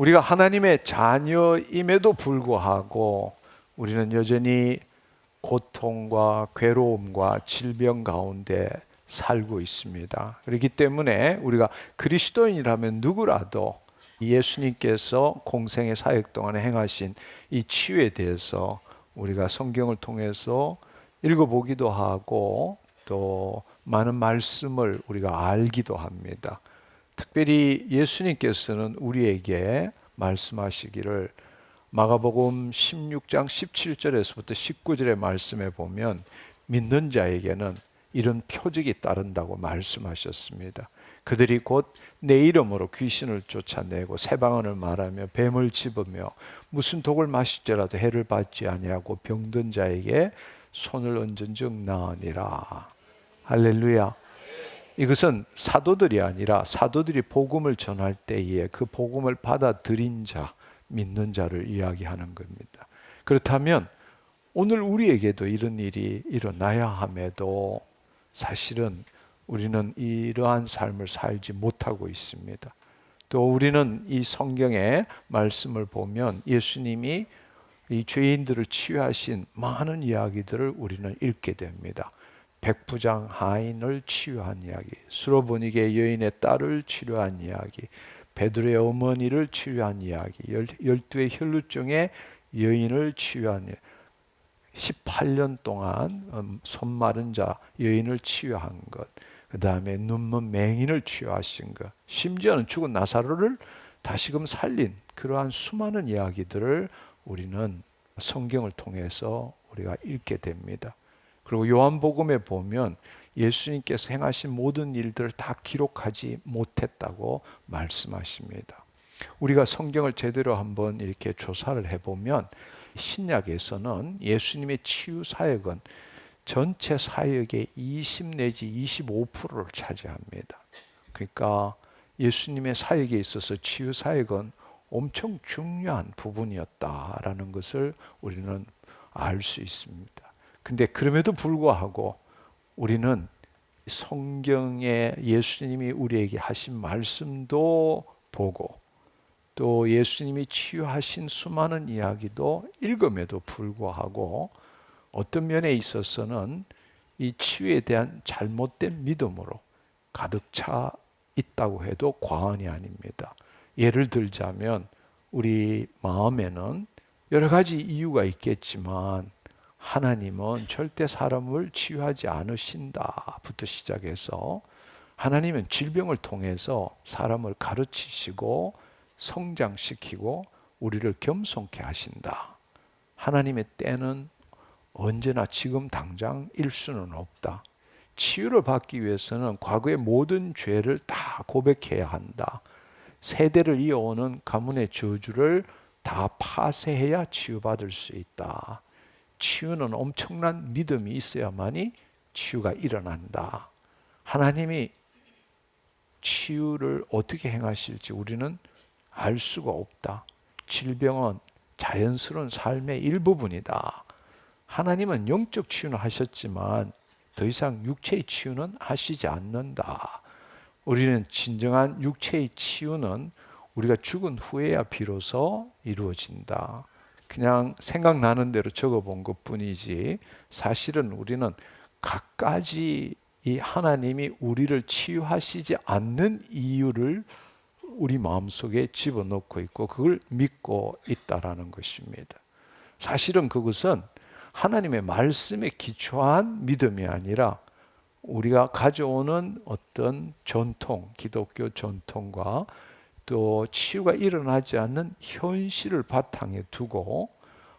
우리가 하나님의 자녀임에도 불구하고 우리는 여전히 고통과 괴로움과 질병 가운데 살고 있습니다. 그렇기 때문에 우리가 그리스도인이라면 누구라도 예수님께서 공생의 사역 동안에 행하신 이 치유에 대해서 우리가 성경을 통해서 읽어보기도 하고 또 많은 말씀을 우리가 알기도 합니다. 특별히 예수님께서는 우리에게 말씀하시기를 마가복음 16장 17절에서부터 19절의 말씀에 보면 믿는 자에게는 이런 표적이 따른다고 말씀하셨습니다. 그들이 곧 내 이름으로 귀신을 쫓아내고 새 방언을 말하며 뱀을 집으며 무슨 독을 마실지라도 해를 받지 아니하고 병든 자에게 손을 얹은즉 나으니라. 할렐루야. 이것은 사도들이 아니라 사도들이 복음을 전할 때에 그 복음을 받아들인 자, 믿는 자를 이야기하는 겁니다. 그렇다면 오늘 우리에게도 이런 일이 일어나야 함에도 사실은 우리는 이러한 삶을 살지 못하고 있습니다. 또 우리는 이 성경의 말씀을 보면 예수님이 이 죄인들을 치유하신 많은 이야기들을 우리는 읽게 됩니다. 백부장 하인을 치유한 이야기, 수로보니게 여인의 딸을 치료한 이야기, 베드로의 어머니를 치유한 이야기, 12의 혈루증의 여인을 치유한 이야기, 18년 동안 손 마른 자 여인을 치유한 것, 그 다음에 눈먼 맹인을 치유하신 것, 심지어는 죽은 나사로를 다시금 살린 그러한 수많은 이야기들을 우리는 성경을 통해서 우리가 읽게 됩니다. 그리고 요한복음에 보면 예수님께서 행하신 모든 일들을 다 기록하지 못했다고 말씀하십니다. 우리가 성경을 제대로 한번 이렇게 조사를 해보면 신약에서는 예수님의 치유 사역은 전체 사역의 20 내지 25%를 차지합니다. 그러니까 예수님의 사역에 있어서 치유 사역은 엄청 중요한 부분이었다라는 것을 우리는 알 수 있습니다. 근데 그럼에도 불구하고 우리는 성경에 예수님이 우리에게 하신 말씀도 보고 또 예수님이 치유하신 수많은 이야기도 읽음에도 불구하고 어떤 면에 있어서는 이 치유에 대한 잘못된 믿음으로 가득 차 있다고 해도 과언이 아닙니다. 예를 들자면 우리 마음에는 여러 가지 이유가 있겠지만 하나님은 절대 사람을 치유하지 않으신다부터 시작해서 하나님은 질병을 통해서 사람을 가르치시고 성장시키고 우리를 겸손케 하신다. 하나님의 때는 언제나 지금 당장일 수는 없다. 치유를 받기 위해서는 과거의 모든 죄를 다 고백해야 한다. 세대를 이어오는 가문의 저주를 다 파쇄해야 치유받을 수 있다. 치유는 엄청난 믿음이 있어야만이 치유가 일어난다. 하나님이 치유를 어떻게 행하실지 우리는 알 수가 없다. 질병은 자연스러운 삶의 일부분이다. 하나님은 영적 치유는 하셨지만 더 이상 육체의 치유는 하시지 않는다. 우리는 진정한 육체의 치유는 우리가 죽은 후에야 비로소 이루어진다. 그냥 생각나는 대로 적어본 것뿐이지 사실은 우리는 갖가지 이 하나님이 우리를 치유하시지 않는 이유를 우리 마음속에 집어넣고 있고 그걸 믿고 있다라는 것입니다. 사실은 그것은 하나님의 말씀에 기초한 믿음이 아니라 우리가 가져오는 어떤 전통, 기독교 전통과 또 치유가 일어나지 않는 현실을 바탕에 두고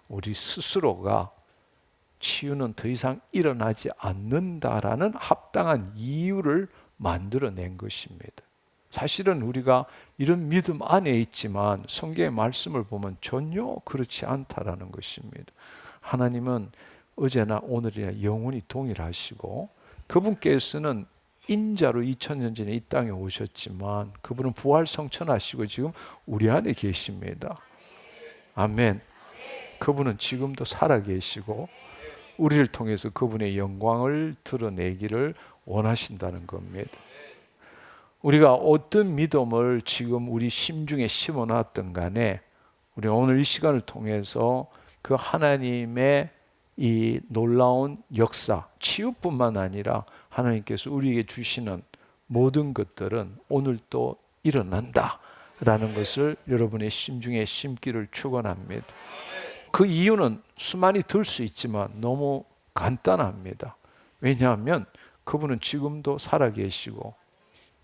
우리 스스로가 치유는 더 이상 일어나지 않는다라는 합당한 이유를 만들어낸 것입니다. 사실은 우리가 이런 믿음 안에 있지만 성경의 말씀을 보면 전혀 그렇지 않다라는 것입니다. 하나님은 어제나 오늘이나 영원히 동일하시고 그분께서는 인자로 2000년 전에 이 땅에 오셨지만 그분은 부활 성천하시고 지금 우리 안에 계십니다. 아멘. 그분은 지금도 살아계시고 우리를 통해서 그분의 영광을 드러내기를 원하신다는 겁니다. 우리가 어떤 믿음을 지금 우리 심중에 심어놨든 간에 우리가 오늘 이 시간을 통해서 그 하나님의 이 놀라운 역사, 치유뿐만 아니라 하나님께서 우리에게 주시는 모든 것들은 오늘 또 일어난다라는 것을 여러분의 심중에 심기를 축원합니다. 그 이유는 수많이 들 수 있지만 너무 간단합니다. 왜냐하면 그분은 지금도 살아계시고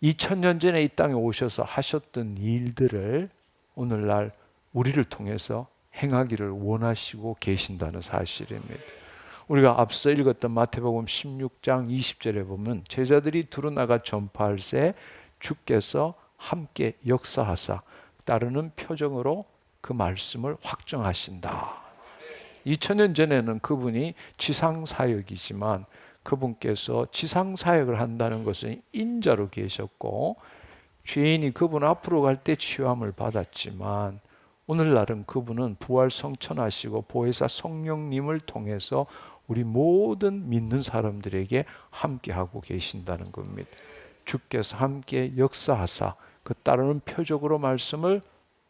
2000년 전에 이 땅에 오셔서 하셨던 일들을 오늘날 우리를 통해서 행하기를 원하시고 계신다는 사실입니다. 우리가 앞서 읽었던 마태복음 16장 20절에 보면 제자들이 두루 나가 전파할새 주께서 함께 역사하사 따르는 표정으로 그 말씀을 확정하신다. 2000년 전에는 그분이 지상사역이지만 그분께서 지상사역을 한다는 것은 인자로 계셨고 죄인이 그분 앞으로 갈 때 치유함을 받았지만 오늘날은 그분은 부활 성천하시고 보혜사 성령님을 통해서 우리 모든 믿는 사람들에게 함께하고 계신다는 겁니다. 주께서 함께 역사하사 그 따르는 표적으로 말씀을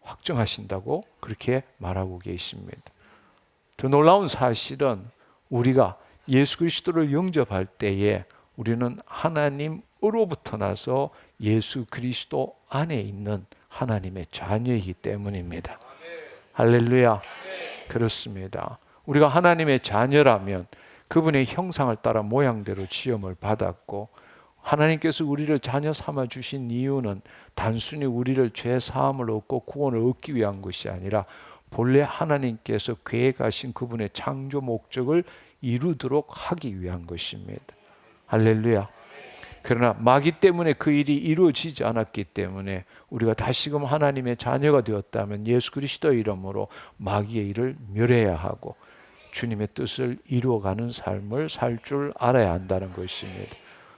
확정하신다고 그렇게 말하고 계십니다. 더 놀라운 사실은 우리가 예수 그리스도를 영접할 때에 우리는 하나님으로부터 나서 예수 그리스도 안에 있는 하나님의 자녀이기 때문입니다. 할렐루야. 그렇습니다. 우리가 하나님의 자녀라면 그분의 형상을 따라 모양대로 지음을 받았고 하나님께서 우리를 자녀 삼아 주신 이유는 단순히 우리를 죄 사함을 얻고 구원을 얻기 위한 것이 아니라 본래 하나님께서 계획하신 그분의 창조 목적을 이루도록 하기 위한 것입니다. 할렐루야. 그러나 마귀 때문에 그 일이 이루어지지 않았기 때문에 우리가 다시금 하나님의 자녀가 되었다면 예수 그리스도의 이름으로 마귀의 일을 멸해야 하고 주님의 뜻을 이루어가는 삶을 살 줄 알아야 한다는 것입니다.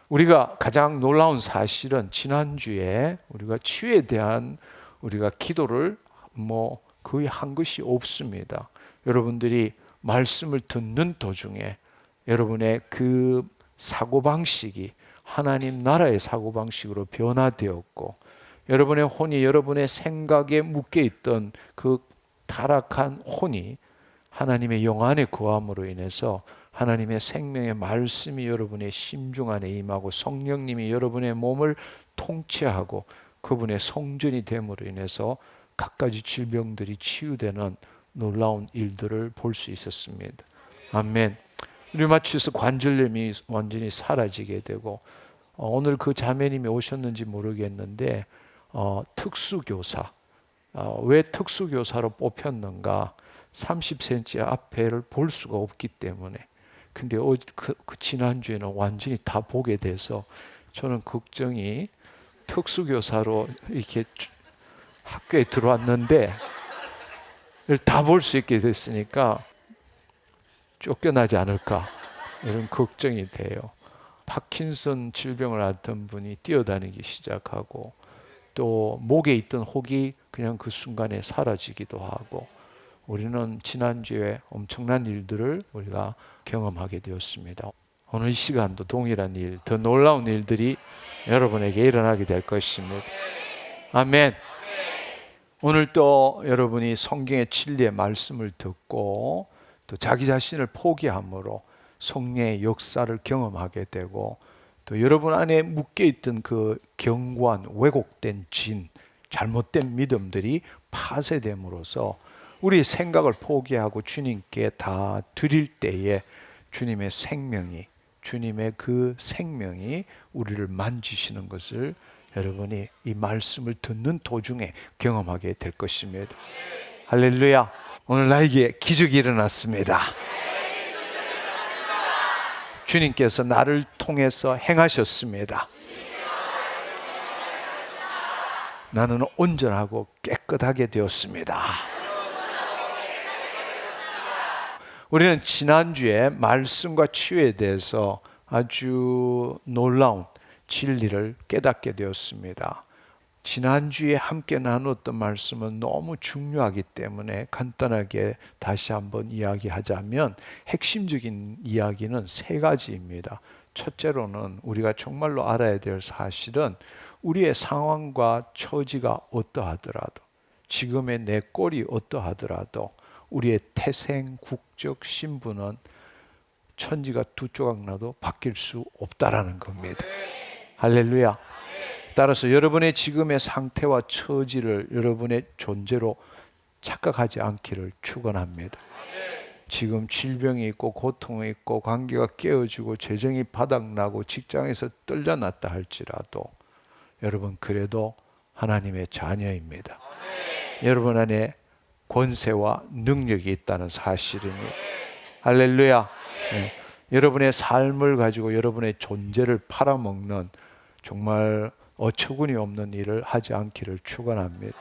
우리가 가장 놀라운 사실은 지난주에 우리가 치유에 대한 우리가 기도를 거의 한 것이 없습니다. 여러분들이 말씀을 듣는 도중에 여러분의 그 사고방식이 하나님 나라의 사고방식으로 변화되었고 여러분의 혼이 여러분의 생각에 묶여있던 그 타락한 혼이 하나님의 영 안에 거함으로 인해서 하나님의 생명의 말씀이 여러분의 심중 안에 임하고 성령님이 여러분의 몸을 통치하고 그분의 성전이 됨으로 인해서 갖가지 질병들이 치유되는 놀라운 일들을 볼 수 있었습니다. 아멘. 류마티스 관절염이 완전히 사라지게 되고 오늘 그 자매님이 오셨는지 모르겠는데 특수교사 왜 특수교사로 뽑혔는가 30cm 앞에를 볼 수가 없기 때문에 근데 그 지난주에는 완전히 다 보게 돼서 저는 걱정이 특수교사로 이렇게 학교에 들어왔는데 다 볼 수 있게 됐으니까 쫓겨나지 않을까 이런 걱정이 돼요. 파킨슨 질병을 앓던 분이 뛰어다니기 시작하고 또 목에 있던 혹이 그냥 그 순간에 사라지기도 하고 우리는 지난주에 엄청난 일들을 우리가 경험하게 되었습니다. 오늘 이 시간도 동일한 일, 더 놀라운 일들이 여러분에게 일어나게 될 것입니다. 아멘. 오늘 또 여러분이 성경의 진리의 말씀을 듣고 또 자기 자신을 포기함으로 성령의 역사를 경험하게 되고 또 여러분 안에 묶여있던 그 견고한 왜곡된 진, 잘못된 믿음들이 파쇄됨으로써 우리의 생각을 포기하고 주님께 다 드릴 때에 주님의 생명이, 주님의 그 생명이 우리를 만지시는 것을 여러분이 이 말씀을 듣는 도중에 경험하게 될 것입니다. 할렐루야. 오늘 나에게 기적이 일어났습니다. 주님께서 나를 통해서 행하셨습니다. 나는 온전하고 깨끗하게 되었습니다. 우리는 지난주에 말씀과 치유에 대해서 아주 놀라운 진리를 깨닫게 되었습니다. 지난주에 함께 나눴던 말씀은 너무 중요하기 때문에 간단하게 다시 한번 이야기하자면 핵심적인 이야기는 세 가지입니다. 첫째로는 우리가 정말로 알아야 될 사실은 우리의 상황과 처지가 어떠하더라도, 지금의 내 꼴이 어떠하더라도 우리의 태생 국적 신분은 천지가 두 조각 나도 바뀔 수 없다라는 겁니다. 할렐루야. 따라서 여러분의 지금의 상태와 처지를 여러분의 존재로 착각하지 않기를 축원합니다. 지금 질병이 있고 고통이 있고 관계가 깨어지고 재정이 바닥나고 직장에서 떨려났다 할지라도 여러분 그래도 하나님의 자녀입니다. 여러분 안에 권세와 능력이 있다는 사실입니다. 할렐루야. 네. 여러분의 삶을 가지고 여러분의 존재를 팔아먹는 정말 어처구니 없는 일을 하지 않기를 축원합니다.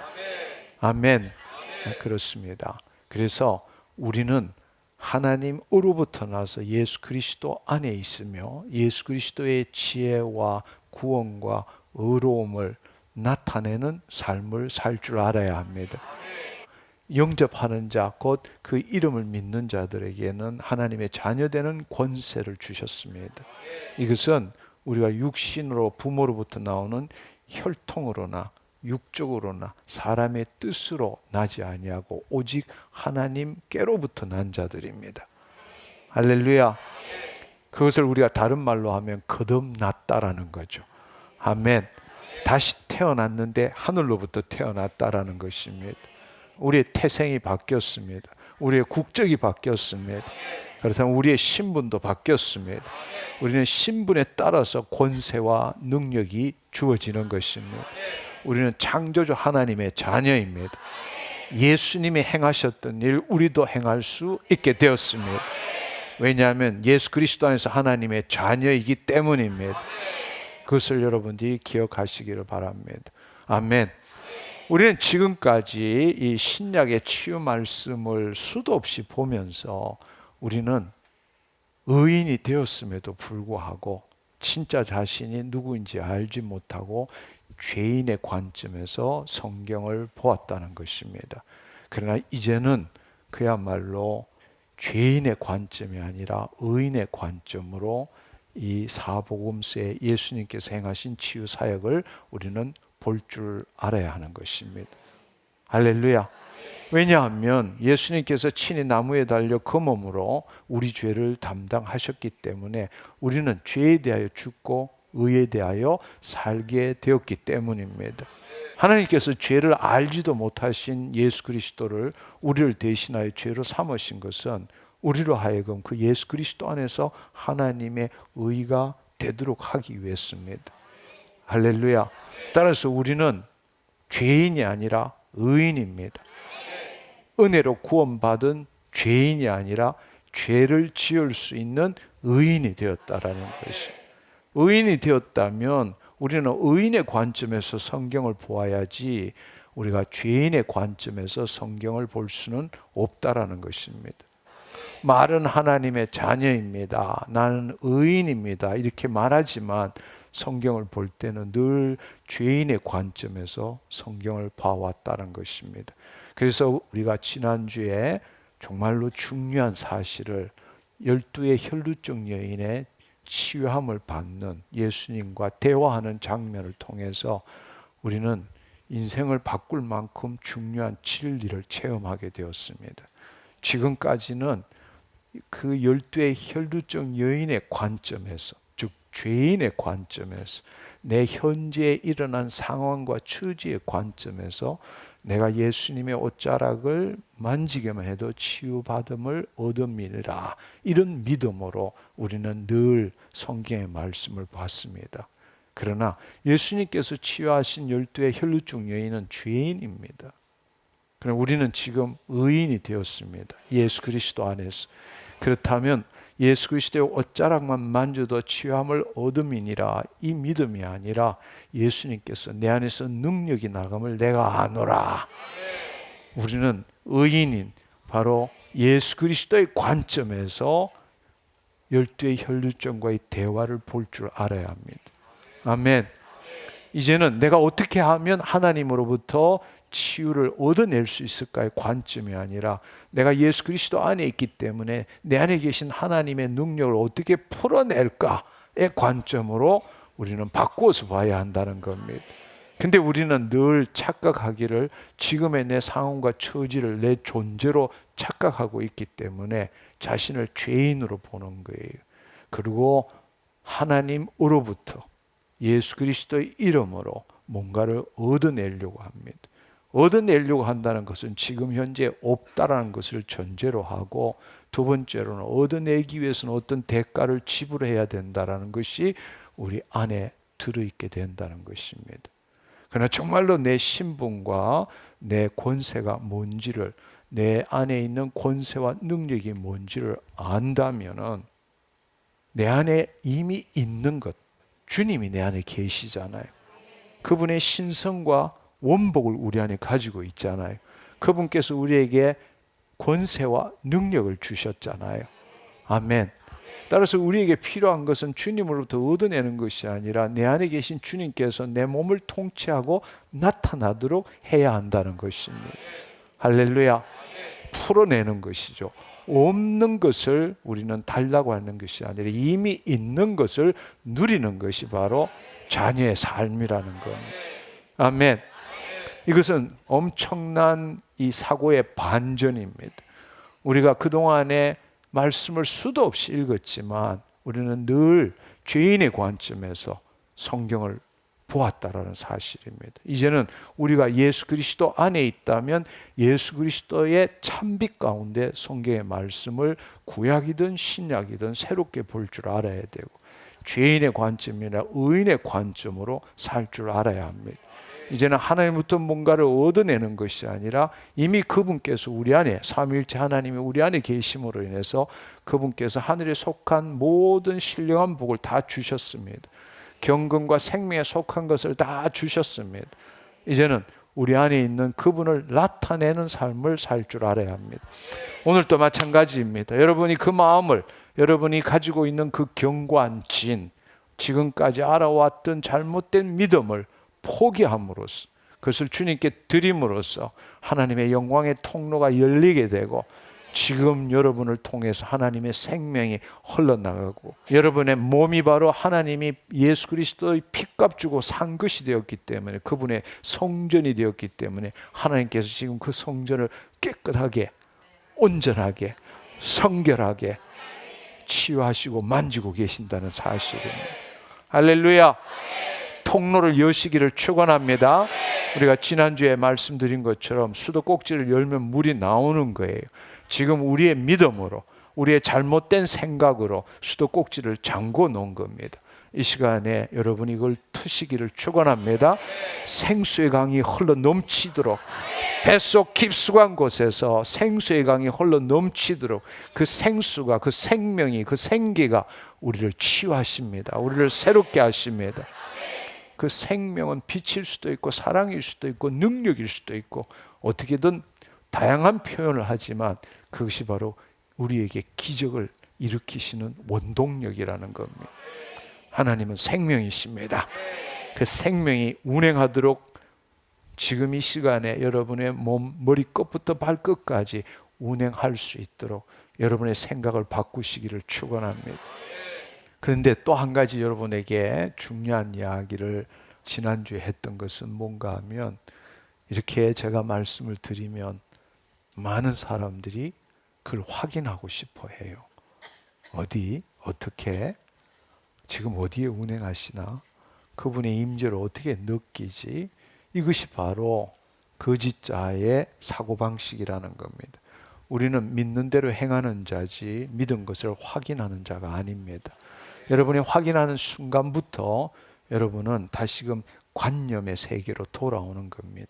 아멘. 네, 그렇습니다. 그래서 우리는 하나님으로부터 나서 예수 그리스도 안에 있으며 예수 그리스도의 지혜와 구원과 의로움을 나타내는 삶을 살 줄 알아야 합니다. 영접하는 자, 곧 그 이름을 믿는 자들에게는 하나님의 자녀되는 권세를 주셨습니다. 이것은 우리가 육신으로 부모로부터 나오는 혈통으로나 육적으로나 사람의 뜻으로 나지 아니하고 오직 하나님께로부터 난 자들입니다. 할렐루야. 그것을 우리가 다른 말로 하면 거듭났다라는 거죠. 아멘. 다시 태어났는데 하늘로부터 태어났다라는 것입니다. 우리의 태생이 바뀌었습니다. 우리의 국적이 바뀌었습니다. 그렇다면 우리의 신분도 바뀌었습니다. 우리는 신분에 따라서 권세와 능력이 주어지는 것입니다. 우리는 창조주 하나님의 자녀입니다. 예수님이 행하셨던 일 우리도 행할 수 있게 되었습니다. 왜냐하면 예수 그리스도 안에서 하나님의 자녀이기 때문입니다. 그것을 여러분들이 기억하시기를 바랍니다. 아멘. 우리는 지금까지 이 신약의 치유 말씀을 수도 없이 보면서 우리는 의인이 되었음에도 불구하고 진짜 자신이 누구인지 알지 못하고 죄인의 관점에서 성경을 보았다는 것입니다. 그러나 이제는 그야말로 죄인의 관점이 아니라 의인의 관점으로 이 사복음서에 예수님께서 행하신 치유 사역을 우리는 볼 줄 알아야 하는 것입니다. 할렐루야. 왜냐하면 예수님께서 친히 나무에 달려 그 몸으로 우리 죄를 담당하셨기 때문에 우리는 죄에 대하여 죽고 의에 대하여 살게 되었기 때문입니다. 하나님께서 죄를 알지도 못하신 예수 그리스도를 우리를 대신하여 죄로 삼으신 것은 우리로 하여금 그 예수 그리스도 안에서 하나님의 의가 되도록 하기 위해서입니다. 할렐루야. 따라서 우리는 죄인이 아니라 의인입니다. 은혜로 구원받은 죄인이 아니라 죄를 지을 수 있는 의인이 되었다라는 것이. 의인이 되었다면 우리는 의인의 관점에서 성경을 보아야지 우리가 죄인의 관점에서 성경을 볼 수는 없다라는 것입니다. 말은 하나님의 자녀입니다. 나는 의인입니다. 이렇게 말하지만 성경을 볼 때는 늘 죄인의 관점에서 성경을 봐왔다는 것입니다. 그래서 우리가 지난주에 정말로 중요한 사실을 12의 혈루증 여인의 치유함을 받는 예수님과 대화하는 장면을 통해서 우리는 인생을 바꿀 만큼 중요한 진리를 체험하게 되었습니다. 지금까지는 그 12의 혈루증 여인의 관점에서, 즉 죄인의 관점에서, 내 현재에 일어난 상황과 처지의 관점에서 내가 예수님의 옷자락을 만지기만 해도 치유받음을 얻음이라, 이런 믿음으로 우리는 늘 성경의 말씀을 봤습니다. 그러나 예수님께서 치유하신 12의 혈루증 여인은 죄인입니다. 그럼 우리는 지금 의인이 되었습니다. 예수 그리스도 안에서. 그렇다면 예수 그리스도의 옷자락만 만져도 치유함을 얻음이니라, 이 믿음이 아니라 예수님께서 내 안에서 능력이 나감을 내가 아노라. 우리는 의인인 바로 예수 그리스도의 관점에서 12의 혈루증과의 대화를 볼 줄 알아야 합니다. 아멘. 이제는 내가 어떻게 하면 하나님으로부터 치유를 얻어낼 수 있을까의 관점이 아니라 내가 예수 그리스도 안에 있기 때문에 내 안에 계신 하나님의 능력을 어떻게 풀어낼까의 관점으로 우리는 바꾸어서 봐야 한다는 겁니다. 근데 우리는 늘 착각하기를 지금의 내 상황과 처지를 내 존재로 착각하고 있기 때문에 자신을 죄인으로 보는 거예요. 그리고 하나님으로부터 예수 그리스도의 이름으로 뭔가를 얻어내려고 합니다. 얻어내려고 한다는 것은 지금 현재 없다라는 것을 전제로 하고, 두 번째로는 얻어내기 위해서는 어떤 대가를 지불해야 된다라는 것이 우리 안에 들어있게 된다는 것입니다. 그러나 정말로 내 신분과 내 권세가 뭔지를, 내 안에 있는 권세와 능력이 뭔지를 안다면은 내 안에 이미 있는 것, 주님이 내 안에 계시잖아요. 그분의 신성과 원복을 우리 안에 가지고 있잖아요. 그분께서 우리에게 권세와 능력을 주셨잖아요. 아멘. 따라서 우리에게 필요한 것은 주님으로부터 얻어내는 것이 아니라 내 안에 계신 주님께서 내 몸을 통치하고 나타나도록 해야 한다는 것입니다. 할렐루야. 풀어내는 것이죠. 없는 것을 우리는 달라고 하는 것이 아니라 이미 있는 것을 누리는 것이 바로 자녀의 삶이라는 겁니다. 아멘. 이것은 엄청난 이 사고의 반전입니다. 우리가 그동안에 말씀을 수도 없이 읽었지만 우리는 늘 죄인의 관점에서 성경을 보았다라는 사실입니다. 이제는 우리가 예수 그리스도 안에 있다면 예수 그리스도의 찬빛 가운데 성경의 말씀을 구약이든 신약이든 새롭게 볼 줄 알아야 되고, 죄인의 관점이나 의인의 관점으로 살 줄 알아야 합니다. 이제는 하나님부터 뭔가를 얻어내는 것이 아니라 이미 그분께서 우리 안에, 삼위일체 하나님이 우리 안에 계심으로 인해서 그분께서 하늘에 속한 모든 신령한 복을 다 주셨습니다. 경건과 생명에 속한 것을 다 주셨습니다. 이제는 우리 안에 있는 그분을 나타내는 삶을 살 줄 알아야 합니다. 오늘도 마찬가지입니다. 여러분이 그 마음을, 여러분이 가지고 있는 그 경관진, 지금까지 알아왔던 잘못된 믿음을 포기함으로써, 그것을 주님께 드림으로써 하나님의 영광의 통로가 열리게 되고, 지금 여러분을 통해서 하나님의 생명이 흘러나가고, 여러분의 몸이 바로 하나님이 예수 그리스도의 피값 주고 산 것이 되었기 때문에, 그분의 성전이 되었기 때문에 하나님께서 지금 그 성전을 깨끗하게, 온전하게, 성결하게 치유하시고 만지고 계신다는 사실입니다. 할렐루야. 통로를 여시기를 축원합니다. 우리가 지난주에 말씀드린 것처럼 수도꼭지를 열면 물이 나오는 거예요. 지금 우리의 믿음으로, 우리의 잘못된 생각으로 수도꼭지를 잠궈 놓은 겁니다. 이 시간에 여러분이 이걸 트시기를 축원합니다. 생수의 강이 흘러 넘치도록, 뱃속 깊숙한 곳에서 생수의 강이 흘러 넘치도록 그 생수가, 그 생명이, 그 생기가 우리를 치유하십니다. 우리를 새롭게 하십니다. 그 생명은 빛일 수도 있고 사랑일 수도 있고 능력일 수도 있고 어떻게든 다양한 표현을 하지만 그것이 바로 우리에게 기적을 일으키시는 원동력이라는 겁니다. 하나님은 생명이십니다. 그 생명이 운행하도록 지금 이 시간에 여러분의 몸, 머리끝부터 발끝까지 운행할 수 있도록 여러분의 생각을 바꾸시기를 축원합니다. 그런데 또 한 가지 여러분에게 중요한 이야기를 지난주에 했던 것은 뭔가 하면, 이렇게 제가 말씀을 드리면 많은 사람들이 그걸 확인하고 싶어 해요. 어디? 어떻게? 지금 어디에 운행하시나? 그분의 임재를 어떻게 느끼지? 이것이 바로 거짓자의 사고방식이라는 겁니다. 우리는 믿는 대로 행하는 자지 믿은 것을 확인하는 자가 아닙니다. 여러분이 확인하는 순간부터 여러분은 다시금 관념의 세계로 돌아오는 겁니다.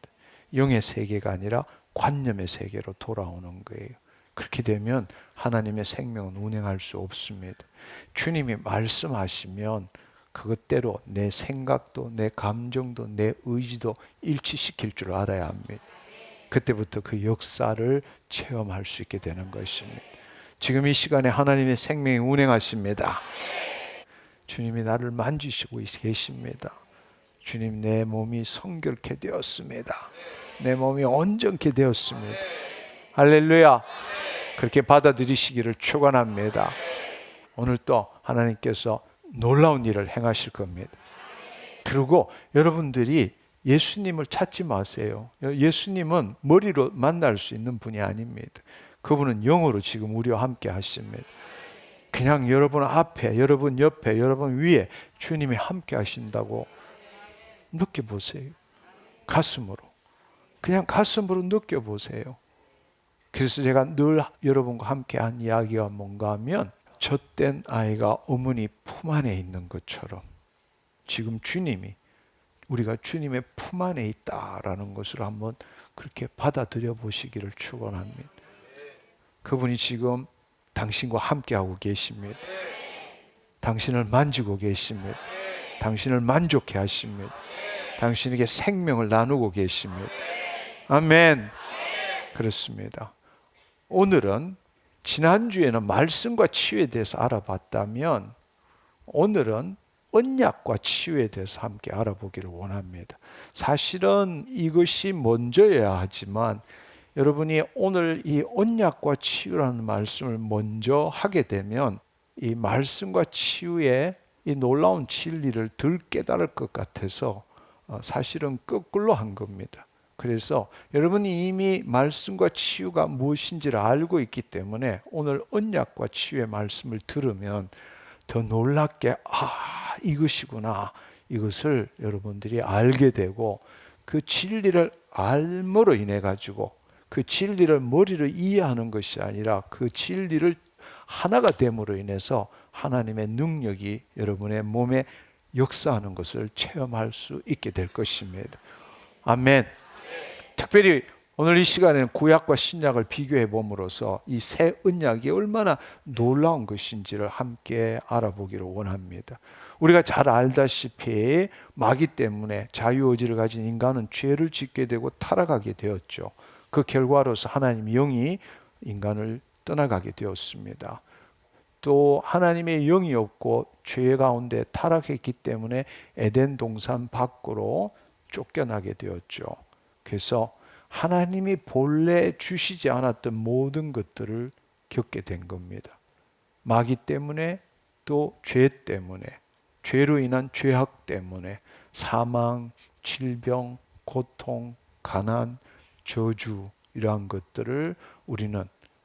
영의 세계가 아니라 관념의 세계로 돌아오는 거예요. 그렇게 되면 하나님의 생명은 운행할 수 없습니다. 주님이 말씀하시면 그것대로 내 생각도, 내 감정도, 내 의지도 일치시킬 줄 알아야 합니다. 그때부터 그 역사를 체험할 수 있게 되는 것입니다. 지금 이 시간에 하나님의 생명이 운행하십니다. 주님이 나를 만지시고 계십니다. 주님, 내 몸이 성결케 되었습니다. 내 몸이 온전케 되었습니다. 할렐루야. 그렇게 받아들이시기를 축원합니다. 오늘 또 하나님께서 놀라운 일을 행하실 겁니다. 그리고 여러분들이 예수님을 찾지 마세요. 예수님은 머리로 만날 수 있는 분이 아닙니다. 그분은 영으로 지금 우리와 함께 하십니다. 그냥 여러분 앞에, 여러분 옆에, 여러분 위에 주님이 함께 하신다고 느껴보세요. 가슴으로. 그냥 가슴으로 느껴보세요. 그래서 제가 늘 여러분과 함께 한 이야기가 뭔가 하면 젖된 아이가 어머니 품 안에 있는 것처럼 지금 주님이 우리가 주님의 품 안에 있다라는 것을 한번 그렇게 받아들여 보시기를 축원합니다. 그분이 지금 당신과 함께하고 계십니다. 당신을 만지고 계십니다. 당신을 만족해 하십니다. 당신에게 생명을 나누고 계십니다. 아멘. 그렇습니다. 오늘은 지난주에는 말씀과 치유에 대해서 알아봤다면 오늘은 언약과 치유에 대해서 함께 알아보기를 원합니다. 사실은 이것이 먼저여야 하지만 여러분이 오늘 이 언약과 치유라는 말씀을 먼저 하게 되면 이 말씀과 치유의 이 놀라운 진리를 덜 깨달을 것 같아서 사실은 거꾸로 한 겁니다. 그래서 여러분이 이미 말씀과 치유가 무엇인지를 알고 있기 때문에 오늘 언약과 치유의 말씀을 들으면 더 놀랍게 이것이구나, 이것을 여러분들이 알게 되고 그 진리를 알므로 인해 가지고 그 진리를 머리로 이해하는 것이 아니라 그 진리를 하나가 됨으로 인해서 하나님의 능력이 여러분의 몸에 역사하는 것을 체험할 수 있게 될 것입니다. 아멘. 특별히 오늘 이 시간에는 구약과 신약을 비교해 봄으로써 이 새 언약이 얼마나 놀라운 것인지를 함께 알아보기를 원합니다. 우리가 잘 알다시피 마귀 때문에 자유의지를 가진 인간은 죄를 짓게 되고 타락하게 되었죠. 그 결과로서 하나님 영이 인간을 떠나가게 되었습니다. 또 하나님의 영이 없고 죄 가운데 타락했기 때문에 에덴 동산 밖으로 쫓겨나게 되었죠. 그래서 하나님이 본래 주시지 않았던 모든 것들을 겪게 된 겁니다. 마귀 때문에 또 죄 때문에, 죄로 인한 죄악 때문에 사망, 질병, 고통, 가난, 저주 이러한 것들을 우리는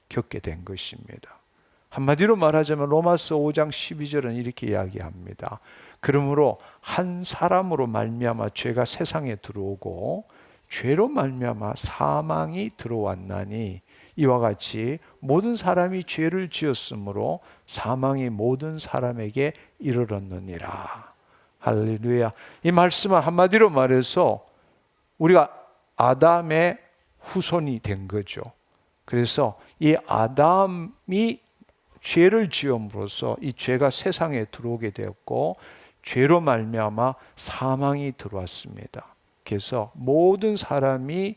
겪게 된 것입니다. 한마디로 말하자면 로마서 5장 12절은 이렇게 이야기합니다. 그러므로 한 사람으로 말미암아 죄가 세상에 들어오고 죄로 말미암아 사망이 들어왔나니 이와 같이 모든 사람이 죄를 지었으므로 사망이 모든 사람에게 이르렀느니라. 할렐루야. 이 말씀은 한마디로 말해서 우리가 아담의 후손이 된 거죠. 그래서 이 아담이 죄를 지음으로써 이 죄가 세상에 들어오게 되었고 죄로 말미암아 사망이 들어왔습니다. 그래서 모든 사람이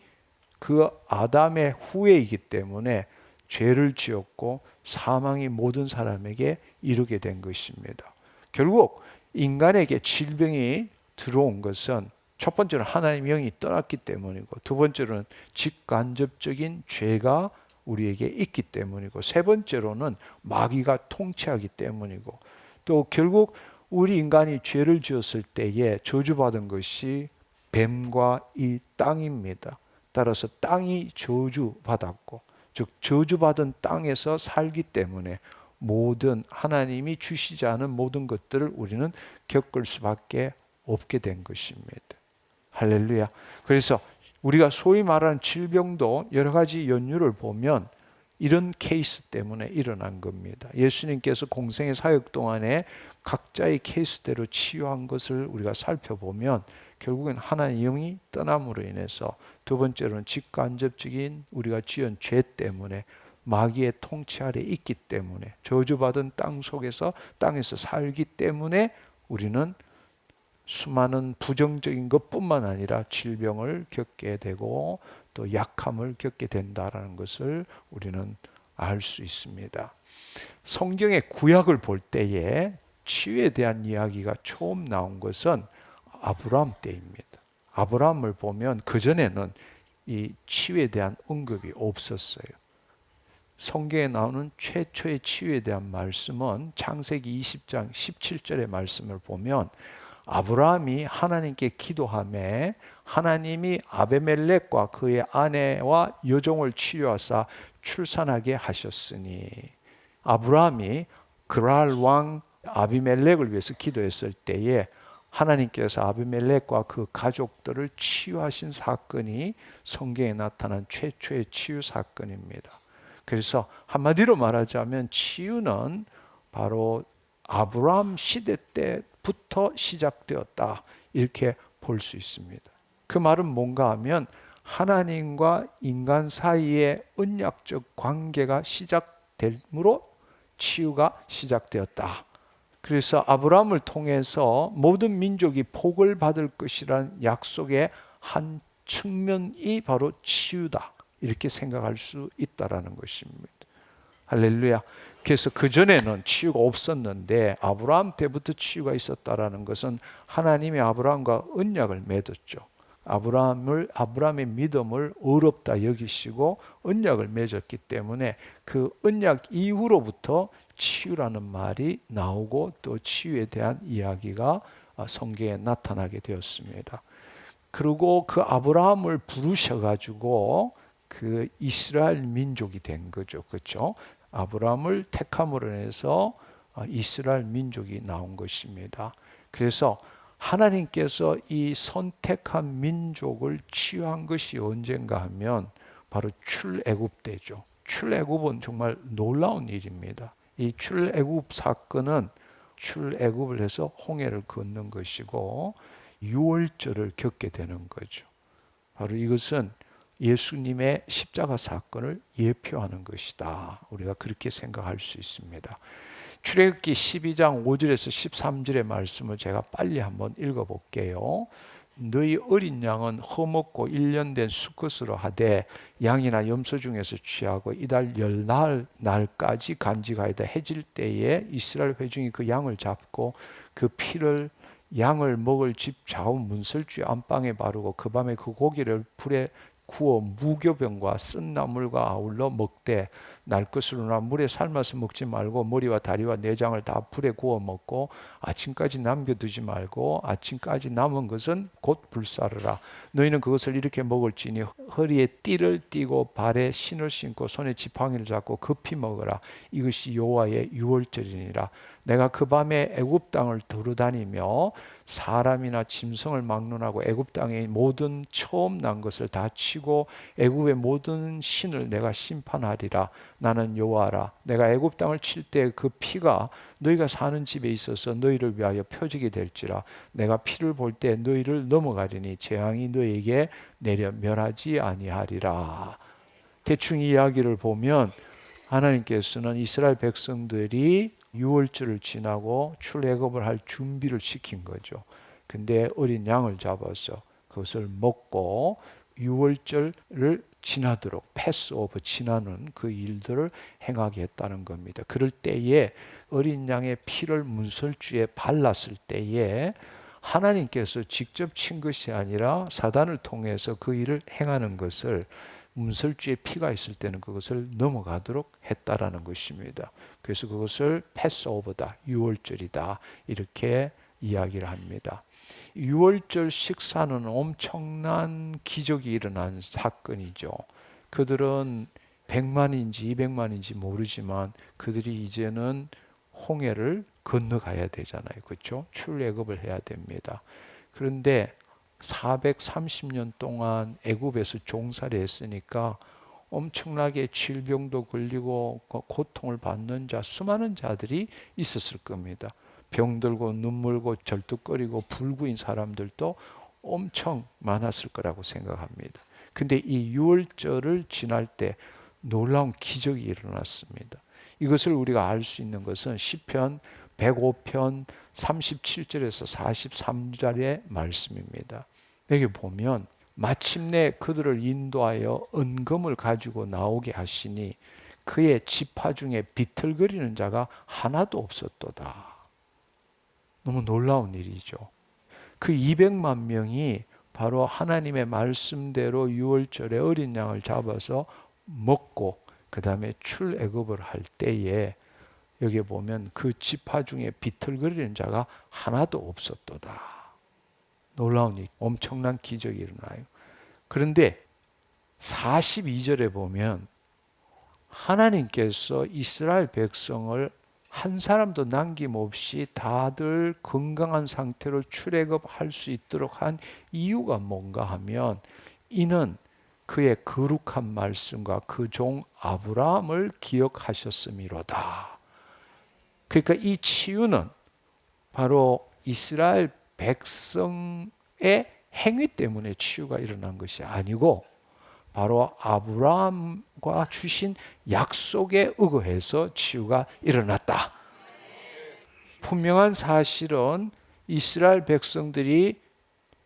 그 아담의 후예이기 때문에 죄를 지었고 사망이 모든 사람에게 이르게 된 것입니다. 결국 인간에게 질병이 들어온 것은 첫 번째는 하나님의 영이 떠났기 때문이고 두 번째로는 직간접적인 죄가 우리에게 있기 때문이고 세 번째로는 마귀가 통치하기 때문이고 또 결국 우리 인간이 죄를 지었을 때에 저주받은 것이 뱀과 이 땅입니다. 따라서 땅이 저주받았고 즉 저주받은 땅에서 살기 때문에 모든 하나님이 주시지 않은 모든 것들을 우리는 겪을 수밖에 없게 된 것입니다. 할렐루야. 그래서 우리가 소위 말하는 질병도 여러 가지 연유를 보면 이런 케이스 때문에 일어난 겁니다. 예수님께서 공생의 사역 동안에 각자의 케이스대로 치유한 것을 우리가 살펴보면 결국엔 하나님의 영이 떠남으로 인해서 두 번째로는 직간접적인 우리가 지은 죄 때문에 마귀의 통치 아래 있기 때문에 저주받은 땅 속에서 땅에서 살기 때문에 우리는 수많은 부정적인 것뿐만 아니라 질병을 겪게 되고 또 약함을 겪게 된다라는 것을 우리는 알 수 있습니다. 성경의 구약을 볼 때에 치유에 대한 이야기가 처음 나온 것은 아브라함 때입니다. 아브라함을 보면 그전에는 이 치유에 대한 언급이 없었어요. 성경에 나오는 최초의 치유에 대한 말씀은 창세기 20장 17절의 말씀을 보면 아브라함이 하나님께 기도하며 하나님이 아비멜렉과 그의 아내와 여종을 치료하사 출산하게 하셨으니, 아브라함이 그랄 왕 아비멜렉을 위해서 기도했을 때에 하나님께서 아비멜렉과 그 가족들을 치유하신 사건이 성경에 나타난 최초의 치유 사건입니다. 그래서 한마디로 말하자면 치유는 바로 아브라함 시대 때부터 시작되었다, 이렇게 볼 수 있습니다. 그 말은 뭔가 하면 하나님과 인간 사이의 언약적 관계가 시작됨으로 치유가 시작되었다. 그래서 아브라함을 통해서 모든 민족이 복을 받을 것이라는 약속의 한 측면이 바로 치유다, 이렇게 생각할 수 있다라는 것입니다. 할렐루야. 그래서 그전에는 치유가 없었는데 아브라함 때부터 치유가 있었다라는 것은 하나님이 아브라함과 언약을 맺었죠. 아브라함의 믿음을 어렵다 여기시고 언약을 맺었기 때문에 그 언약 이후로부터 치유라는 말이 나오고 또 치유에 대한 이야기가 성경에 나타나게 되었습니다. 그리고 그 아브라함을 부르셔가지고 그 이스라엘 민족이 된 거죠. 그렇죠? 아브라함을 택함으로 해서 이스라엘 민족이 나온 것입니다. 그래서 하나님께서 이 선택한 민족을 치유한 것이 언젠가 하면 바로 출애굽 때죠. 출애굽은 정말 놀라운 일입니다. 이 출애굽 사건은 출애굽을 해서 홍해를 건넌 것이고 유월절을 겪게 되는 거죠. 바로 이것은 예수님의 십자가 사건을 예표하는 것이다, 우리가 그렇게 생각할 수 있습니다. 출애굽기 12장 5절에서 13절의 말씀을 제가 빨리 한번 읽어볼게요. 너희 어린 양은 허먹고 1년 된 수컷으로 하되 양이나 염소 중에서 취하고 이달 10날까지 간직하여다. 해질 때에 이스라엘 회중이 그 양을 잡고 그 피를 양을 먹을 집 좌우 문설주의 안방에 바르고 그 밤에 그 고기를 불에 구워 무교병과 쓴 나물과 아울러 먹되 날 것으로나 물에 삶아서 먹지 말고 머리와 다리와 내장을 다 불에 구워 먹고 아침까지 남겨두지 말고 아침까지 남은 것은 곧 불사르라. 너희는 그것을 이렇게 먹을지니 허리에 띠를 띠고 발에 신을 신고 손에 지팡이를 잡고 급히 먹으라. 이것이 여호와의 유월절이니라. 내가 그 밤에 애굽 땅을 두루다니며 사람이나 짐승을 막론하고 애굽 땅의 모든 처음 난 것을 다 치고 애굽의 모든 신을 내가 심판하리라. 나는 여호와라. 내가 애굽 땅을 칠 때 그 피가 너희가 사는 집에 있어서 너희를 위하여 표적이 될지라. 내가 피를 볼 때 너희를 넘어가리니 재앙이 너희에게 내려 멸하지 아니하리라. 대충 이야기를 보면 하나님께서는 이스라엘 백성들이 유월절을 지나고 출애굽을 할 준비를 시킨 거죠. 근데 어린 양을 잡아서 그것을 먹고 유월절을 지나도록 패스오버 지나는 그 일들을 행하게 했다는 겁니다. 그럴 때에 어린 양의 피를 문설주에 발랐을 때에 하나님께서 직접 친 것이 아니라 사단을 통해서 그 일을 행하는 것을 문설주에 피가 있을 때는 그것을 넘어가도록 했다라는 것입니다. 그래서 그것을 패스오버다, 유월절이다, 이렇게 이야기를 합니다. 유월절 식사는 엄청난 기적이 일어난 사건이죠. 그들은 100만인지 200만인지 모르지만 그들이 이제는 홍해를 건너가야 되잖아요. 그렇죠? 출애굽을 해야 됩니다. 그런데 430년 동안 애굽에서 종살이 했으니까 엄청나게 질병도 걸리고 고통을 받는 자, 수많은 자들이 있었을 겁니다. 병들고 눈물고 절뚝거리고 불구인 사람들도 엄청 많았을 거라고 생각합니다. 근데 이 유월절을 지날 때 놀라운 기적이 일어났습니다. 이것을 우리가 알 수 있는 것은 시편 105편 37절에서 43절의 말씀입니다. 여기 보면 마침내 그들을 인도하여 은금을 가지고 나오게 하시니 그의 지파 중에 비틀거리는 자가 하나도 없었도다. 너무 놀라운 일이죠. 그 200만 명이 바로 하나님의 말씀대로 유월절에 어린 양을 잡아서 먹고 그 다음에 출애굽을 할 때에 여기 보면 그 지파 중에 비틀거리는 자가 하나도 없었도다. 놀라운 엄청난 기적이 일어나요. 그런데 42절에 보면 하나님께서 이스라엘 백성을 한 사람도 남김없이 다들 건강한 상태로 출애굽할 수 있도록 한 이유가 뭔가 하면, 이는 그의 거룩한 말씀과 그 종 아브라함을 기억하셨음이로다. 그러니까 이 치유는 바로 이스라엘 백성의 행위 때문에 치유가 일어난 것이 아니고 바로 아브라함과 주신 약속에 의거해서 치유가 일어났다. 분명한 사실은 이스라엘 백성들이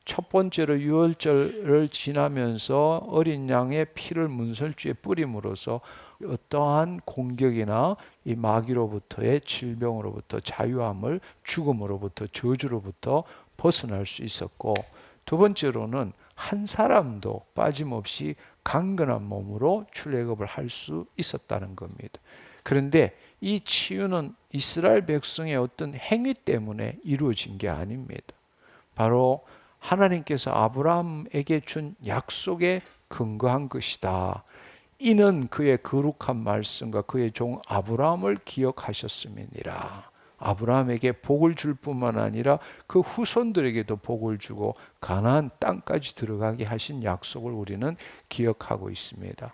첫 번째로 유월절을 지나면서 어린 양의 피를 문설주에 뿌림으로써 어떠한 공격이나 이 마귀로부터의 질병으로부터 자유함을, 죽음으로부터 저주로부터 벗어날 수 있었고, 두 번째로는 한 사람도 빠짐없이 강건한 몸으로 출애굽을 할 수 있었다는 겁니다. 그런데 이 치유는 이스라엘 백성의 어떤 행위 때문에 이루어진 게 아닙니다. 바로 하나님께서 아브라함에게 준 약속에 근거한 것이다. 이는 그의 거룩한 말씀과 그의 종 아브라함을 기억하셨음이니라. 아브라함에게 복을 줄 뿐만 아니라 그 후손들에게도 복을 주고 가나안 땅까지 들어가게 하신 약속을 우리는 기억하고 있습니다.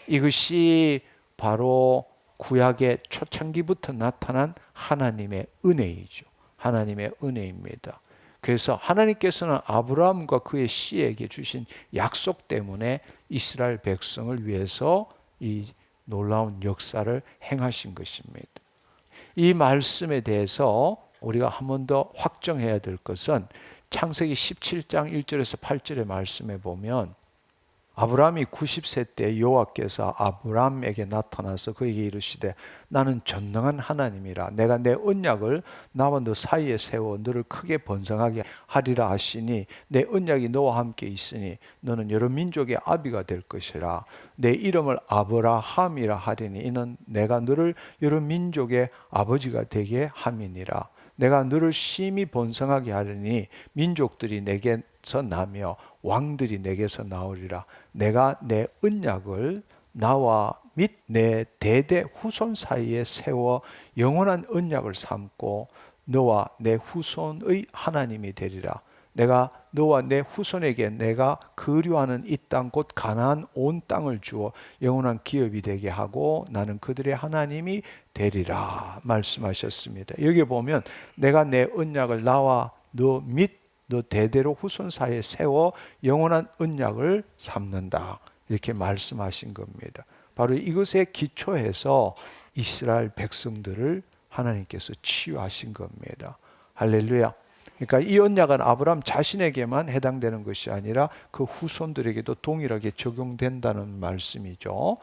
이것이 바로 구약의 초창기부터 나타난 하나님의 은혜이죠. 하나님의 은혜입니다. 그래서 하나님께서는 아브라함과 그의 씨에게 주신 약속 때문에 이스라엘 백성을 위해서 이 놀라운 역사를 행하신 것입니다. 이 말씀에 대해서 우리가 한 번 더 확정해야 될 것은 창세기 17장 1절에서 8절의 말씀에 보면, 아브라함이 90세 때 여호와께서 아브라함에게 나타나서 그에게 이르시되 나는 전능한 하나님이라. 내가 내 언약을 나와 너 사이에 세워 너를 크게 번성하게 하리라 하시니 내 언약이 너와 함께 있으니 너는 여러 민족의 아비가 될 것이라. 내 이름을 아브라함이라 하리니 이는 내가 너를 여러 민족의 아버지가 되게 함이니라. 내가 너를 심히 번성하게 하리니 민족들이 내게서 나며 왕들이 내게서 나오리라. 내가 내 언약을 나와 및 내 대대 후손 사이에 세워 영원한 언약을 삼고 너와 내 후손의 하나님이 되리라. 내가 너와 내 후손에게 내가 거류하는 이 땅 곧 가나안 온 땅을 주어 영원한 기업이 되게 하고 나는 그들의 하나님이 되리라 말씀하셨습니다. 여기 보면 내가 내 언약을 나와 너 및 너 대대로 후손 사이에 세워 영원한 언약을 삼는다 이렇게 말씀하신 겁니다. 바로 이것에 기초해서 이스라엘 백성들을 하나님께서 치유하신 겁니다. 할렐루야. 그러니까 이 언약은 아브라함 자신에게만 해당되는 것이 아니라 그 후손들에게도 동일하게 적용된다는 말씀이죠.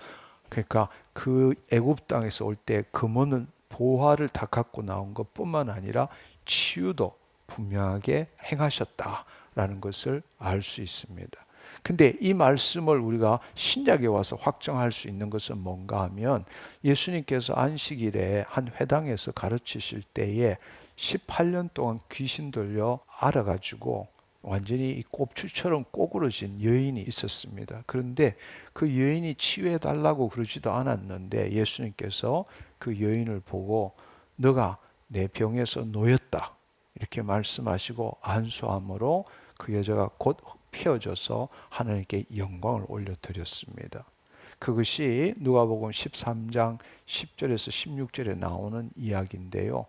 그러니까 그 애굽 땅에서 올 때 금원은 보화를 다 갖고 나온 것뿐만 아니라 치유도 분명하게 행하셨다라는 것을 알 수 있습니다. 근데 이 말씀을 우리가 신약에 와서 확정할 수 있는 것은 뭔가 하면, 예수님께서 안식일에 한 회당에서 가르치실 때에 18년 동안 귀신 들려 앓아가지고 완전히 꼽추처럼 꼬꾸러진 여인이 있었습니다. 그런데 그 여인이 치유해 달라고 그러지도 않았는데 예수님께서 그 여인을 보고 너가 내 병에서 놓였다 이렇게 말씀하시고 안수함으로 그 여자가 곧 피어져서 하나님께 영광을 올려드렸습니다. 그것이 누가복음 13장 10절에서 16절에 나오는 이야기인데요.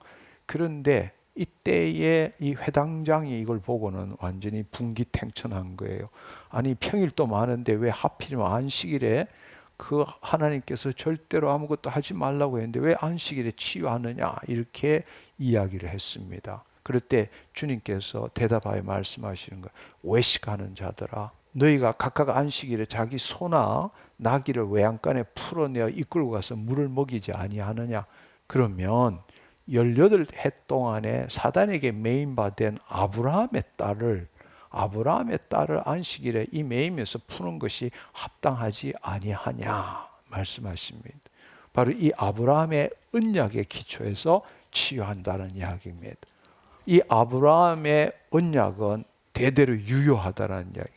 그런데 이때에 이 회당장이 이걸 보고는 완전히 분기탱천한 거예요. 아니 평일도 많은데 왜 하필이면 안식일에 그 하나님께서 절대로 아무것도 하지 말라고 했는데 왜 안식일에 치유하느냐 이렇게 이야기를 했습니다. 그럴 때 주님께서 대답하여 말씀하시는 거예요. 외식하는 자들아, 너희가 각각 안식일에 자기 소나 나귀를 외양간에 풀어내어 이끌고 가서 물을 먹이지 아니하느냐. 그러면 18해 동안에 사단에게 매인받은 아브라함의 딸을 안식일에 이 매이면서 푸는 것이 합당하지 아니하냐 말씀하십니다. 바로 이 아브라함의 언약의 기초에서 치유한다는 이야기입니다. 이 아브라함의 언약은 대대로 유효하다는 이야기.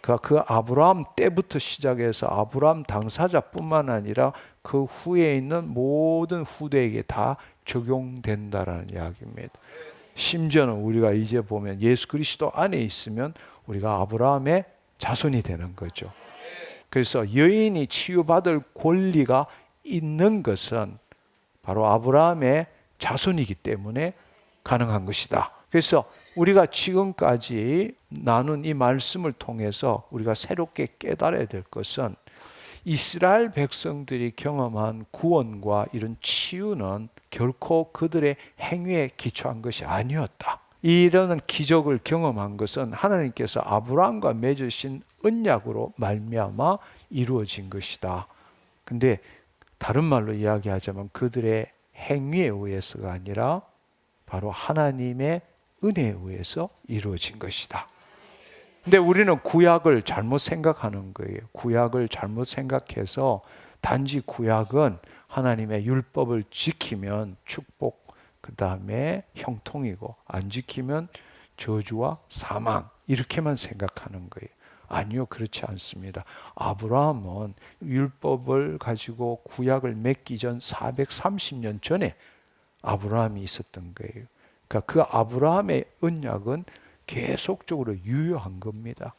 그러니까 그 아브라함 때부터 시작해서 아브라함 당사자뿐만 아니라 그 후에 있는 모든 후대에게 다 적용된다라는 이야기입니다. 심지어는 우리가 이제 보면 예수 그리스도 안에 있으면 우리가 아브라함의 자손이 되는 거죠. 그래서 여인이 치유받을 권리가 있는 것은 바로 아브라함의 자손이기 때문에 가능한 것이다. 그래서 우리가 지금까지 나눈 이 말씀을 통해서 우리가 새롭게 깨달아야 될 것은 이스라엘 백성들이 경험한 구원과 이런 치유는 결코 그들의 행위에 기초한 것이 아니었다. 이런 기적을 경험한 것은 하나님께서 아브라함과 맺으신 언약으로 말미암아 이루어진 것이다. 근데 다른 말로 이야기하자면 그들의 행위에 의해서가 아니라 바로 하나님의 은혜에 의해서 이루어진 것이다. 근데 우리는 구약을 잘못 생각하는 거예요. 구약을 잘못 생각해서 단지 구약은 하나님의 율법을 지키면 축복, 그 다음에 형통이고 안 지키면 저주와 사망, 이렇게만 생각하는 거예요. 아니요, 그렇지 않습니다. 아브라함은 율법을 가지고 구약을 맺기 전 430년 전에 아브라함이 있었던 거예요. 그러니까 그 아브라함의 언약은 계속적으로 유효한 겁니다.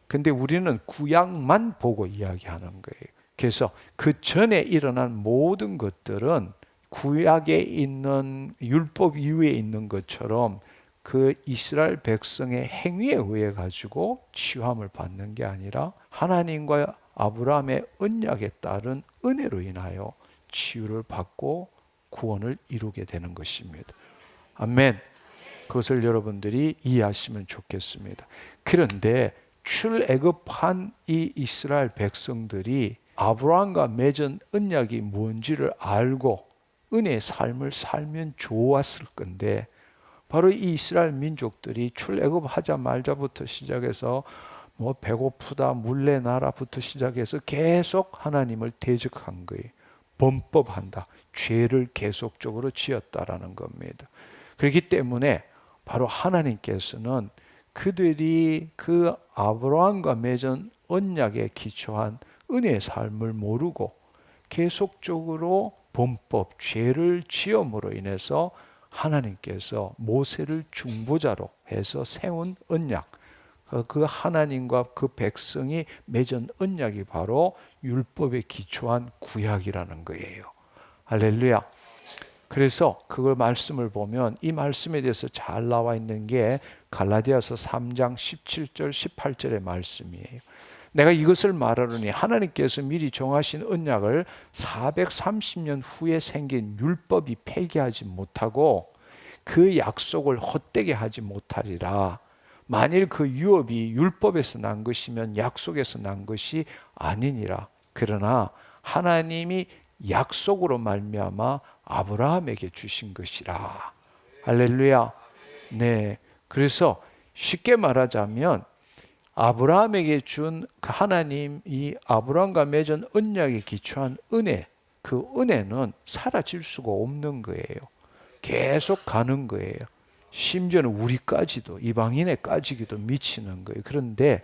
근데 우리는 구약만 보고 이야기하는 거예요. 그래서 그 전에 일어난 모든 것들은 구약에 있는 율법 이후에 있는 것처럼 그 이스라엘 백성의 행위에 의해 가지고 치유함을 받는 게 아니라 하나님과 아브라함의 언약에 따른 은혜로 인하여 치유를 받고 구원을 이루게 되는 것입니다. 아멘. 그것을 여러분들이 이해하시면 좋겠습니다. 그런데 출애굽한 이 이스라엘 백성들이 아브라함과 맺은 언약이 뭔지를 알고 은혜의 삶을 살면 좋았을 건데, 바로 이 이스라엘 민족들이 출애굽하자마자부터 시작해서 뭐 배고프다 물레나라부터 시작해서 계속 하나님을 대적한 거예요. 범법한다. 죄를 계속적으로 지었다라는 겁니다. 그렇기 때문에 바로 하나님께서는 그들이 그 아브라함과 맺은 언약에 기초한 은혜의 삶을 모르고 계속적으로 범법, 죄를 지음으로 인해서 하나님께서 모세를 중보자로 해서 세운 언약, 그 하나님과 그 백성이 맺은 언약이 바로 율법에 기초한 구약이라는 거예요. 할렐루야. 그래서 그걸 말씀을 보면 이 말씀에 대해서 잘 나와 있는 게 갈라디아서 3장 17절 18절의 말씀이에요. 내가 이것을 말하노니 하나님께서 미리 정하신 언약을 430년 후에 생긴 율법이 폐기하지 못하고 그 약속을 헛되게 하지 못하리라. 만일 그 유업이 율법에서 난 것이면 약속에서 난 것이 아니니라. 그러나 하나님이 약속으로 말미암아 아브라함에게 주신 것이라. 할렐루야. 네. 그래서 쉽게 말하자면 아브라함에게 준 하나님이 아브라함과 맺은 언약에 기초한 은혜, 그 은혜는 사라질 수가 없는 거예요. 계속 가는 거예요. 심지어는 우리까지도, 이방인에까지도 미치는 거예요. 그런데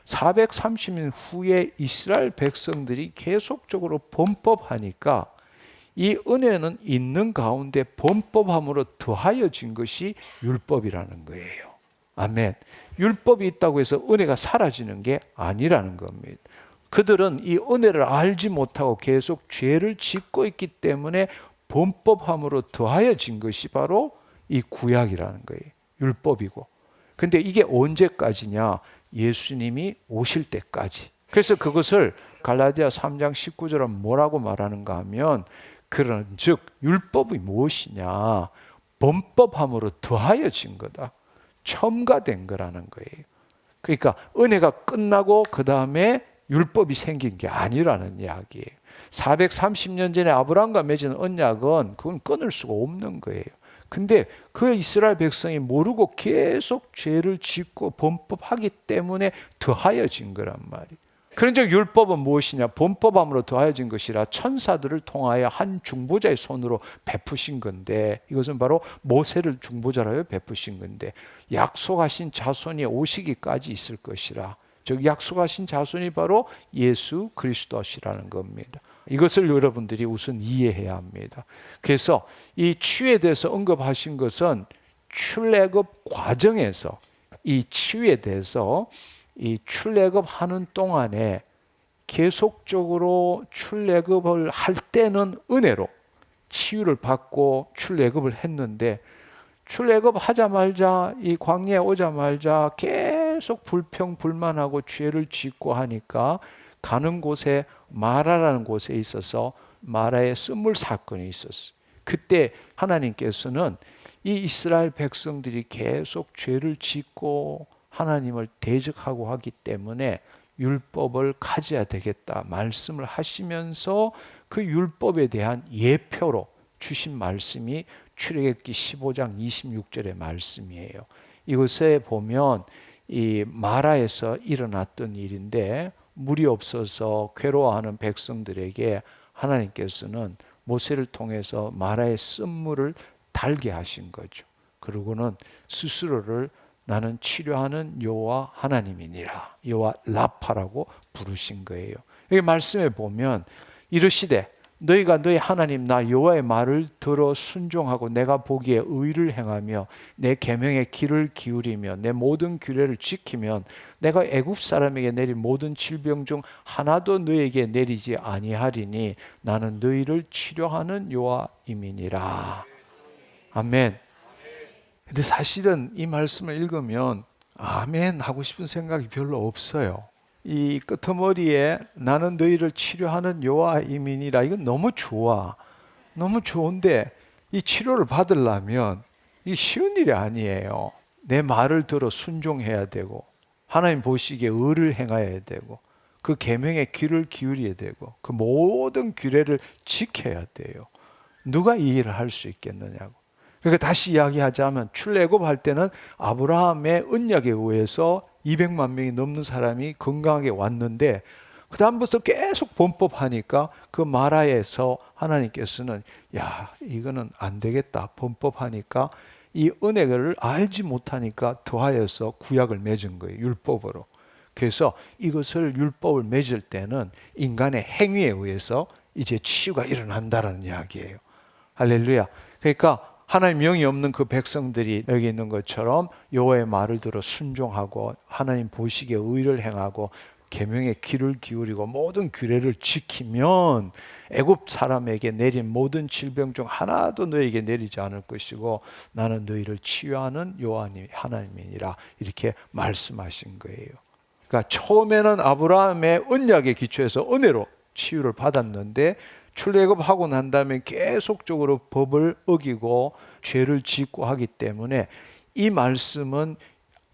430년 후에 이스라엘 백성들이 계속적으로 범법하니까 이 은혜는 있는 가운데 범법함으로 더하여진 것이 율법이라는 거예요. 아멘. 율법이 있다고 해서 은혜가 사라지는 게 아니라는 겁니다. 그들은 이 은혜를 알지 못하고 계속 죄를 짓고 있기 때문에 범법함으로 더하여진 것이 바로 이 구약이라는 거예요. 율법이고. 근데 이게 언제까지냐? 예수님이 오실 때까지. 그래서 그것을 갈라디아 3장 19절은 뭐라고 말하는가 하면, 그런즉 율법이 무엇이냐? 범법함으로 더하여진 거다. 첨가된 거라는 거예요. 그러니까 은혜가 끝나고 그 다음에 율법이 생긴 게 아니라는 이야기예요. 430년 전에 아브라함과 맺은 언약은 그건 끊을 수가 없는 거예요. 근데 그 이스라엘 백성이 모르고 계속 죄를 짓고 범법하기 때문에 더하여진 거란 말이에요. 그런즉 율법은 무엇이냐? 본법함으로 더하여진 것이라 천사들을 통하여 한 중보자의 손으로 베푸신 건데, 이것은 바로 모세를 중보자로 베푸신 건데, 약속하신 자손이 오시기까지 있을 것이라. 즉 약속하신 자손이 바로 예수 그리스도시라는 겁니다. 이것을 여러분들이 우선 이해해야 합니다. 그래서 이 치유에 대해서 언급하신 것은 출애굽 과정에서 이 치유에 대해서 이 출애굽 하는 동안에 계속적으로 출애굽을 할 때는 은혜로 치유를 받고 출애굽을 했는데, 출애굽 하자마자 이 광야에 오자마자 계속 불평불만하고 죄를 짓고 하니까 가는 곳에 마라라는 곳에 있어서 마라의 쓴물 사건이 있었어요. 그때 하나님께서는 이 이스라엘 백성들이 계속 죄를 짓고 하나님을 대적하고 하기 때문에 율법을 가져야 되겠다 말씀을 하시면서 그 율법에 대한 예표로 주신 말씀이 출애굽기 15장 26절의 말씀이에요. 이것에 보면 이 마라에서 일어났던 일인데, 물이 없어서 괴로워하는 백성들에게 하나님께서는 모세를 통해서 마라의 쓴물을 달게 하신 거죠. 그러고는 스스로를 나는 치료하는 여호와 하나님이니라, 여호와 라파라고 부르신 거예요. 여기 말씀에 보면 이르시되 너희가 너희 하나님 나 여호와의 말을 들어 순종하고 내가 보기에 의를 행하며 내 계명에 귀를 기울이며 내 모든 규례를 지키면 내가 애굽 사람에게 내린 모든 질병 중 하나도 너희에게 내리지 아니하리니 나는 너희를 치료하는 여호와임이니라. 아멘. 근데 사실은 이 말씀을 읽으면 아멘 하고 싶은 생각이 별로 없어요. 이 끄트머리에 나는 너희를 치료하는 여호와임이니라, 이건 너무 좋아. 너무 좋은데 이 치료를 받으려면 이 쉬운 일이 아니에요. 내 말을 들어 순종해야 되고 하나님 보시기에 의를 행해야 되고 그 계명에 귀를 기울여야 되고 그 모든 규례를 지켜야 돼요. 누가 이 일을 할 수 있겠느냐고. 그러니까 다시 이야기하자면 출애굽 할 때는 아브라함의 언약에 의해서 200만 명이 넘는 사람이 건강하게 왔는데, 그 다음부터 계속 범법하니까 그 마라에서 하나님께서는 야 이거는 안 되겠다, 범법하니까 이 은혜를 알지 못하니까 더하여서 구약을 맺은 거예요, 율법으로. 그래서 이것을 율법을 맺을 때는 인간의 행위에 의해서 이제 치유가 일어난다는 이야기예요. 할렐루야. 그러니까 하나님 명이 없는 그 백성들이 여기 있는 것처럼 여호와의 말을 들어 순종하고 하나님 보시기에 의를 행하고 계명에 귀를 기울이고 모든 규례를 지키면 애굽 사람에게 내린 모든 질병 중 하나도 너에게 내리지 않을 것이고 나는 너희를 치유하는 여호와 하나님이니라, 이렇게 말씀하신 거예요. 그러니까 처음에는 아브라함의 언약에 기초해서 은혜로 치유를 받았는데, 출애굽하고 난 다음에 계속적으로 법을 어기고 죄를 짓고 하기 때문에 이 말씀은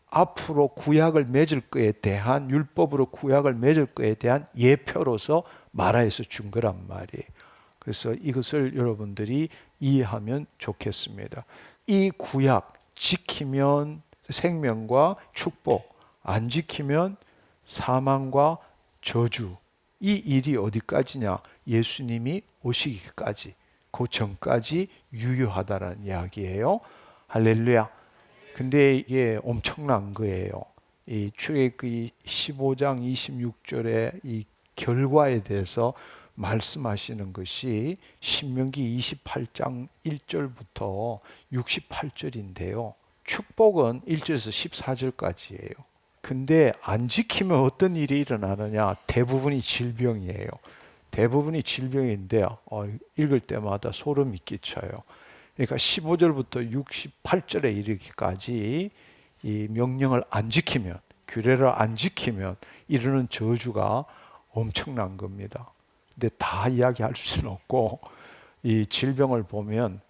앞으로 구약을 맺을 것에 대한, 율법으로 구약을 맺을 것에 대한 예표로서 마라에서 준 거란 말이에요. 그래서 이것을 여러분들이 이해하면 좋겠습니다. 이 구약 지키면 생명과 축복, 안 지키면 사망과 저주, 이 일이 어디까지냐? 예수님이 오시기까지, 그 전까지 유효하다는 이야기예요. 할렐루야. 근데 이게 엄청난 거예요. 이 출애굽기 15장 26절의 이 결과에 대해서 말씀하시는 것이 신명기 28장 1절부터 68절인데요. 축복은 1절에서 14절까지예요. 근데 안 지키면 어떤 일이 일어나느냐? 대부분이 질병이에요. 대부분이 질병인데 읽을 때마다 소름이 끼쳐요. 그러니까 15절부터 68절에 이르기까지 이 명령을 안 지키면, 규례를 안 지키면 이르는 저주가 엄청난 겁니다. 근데 다 이야기할 수는 없고, 이 질병을 보면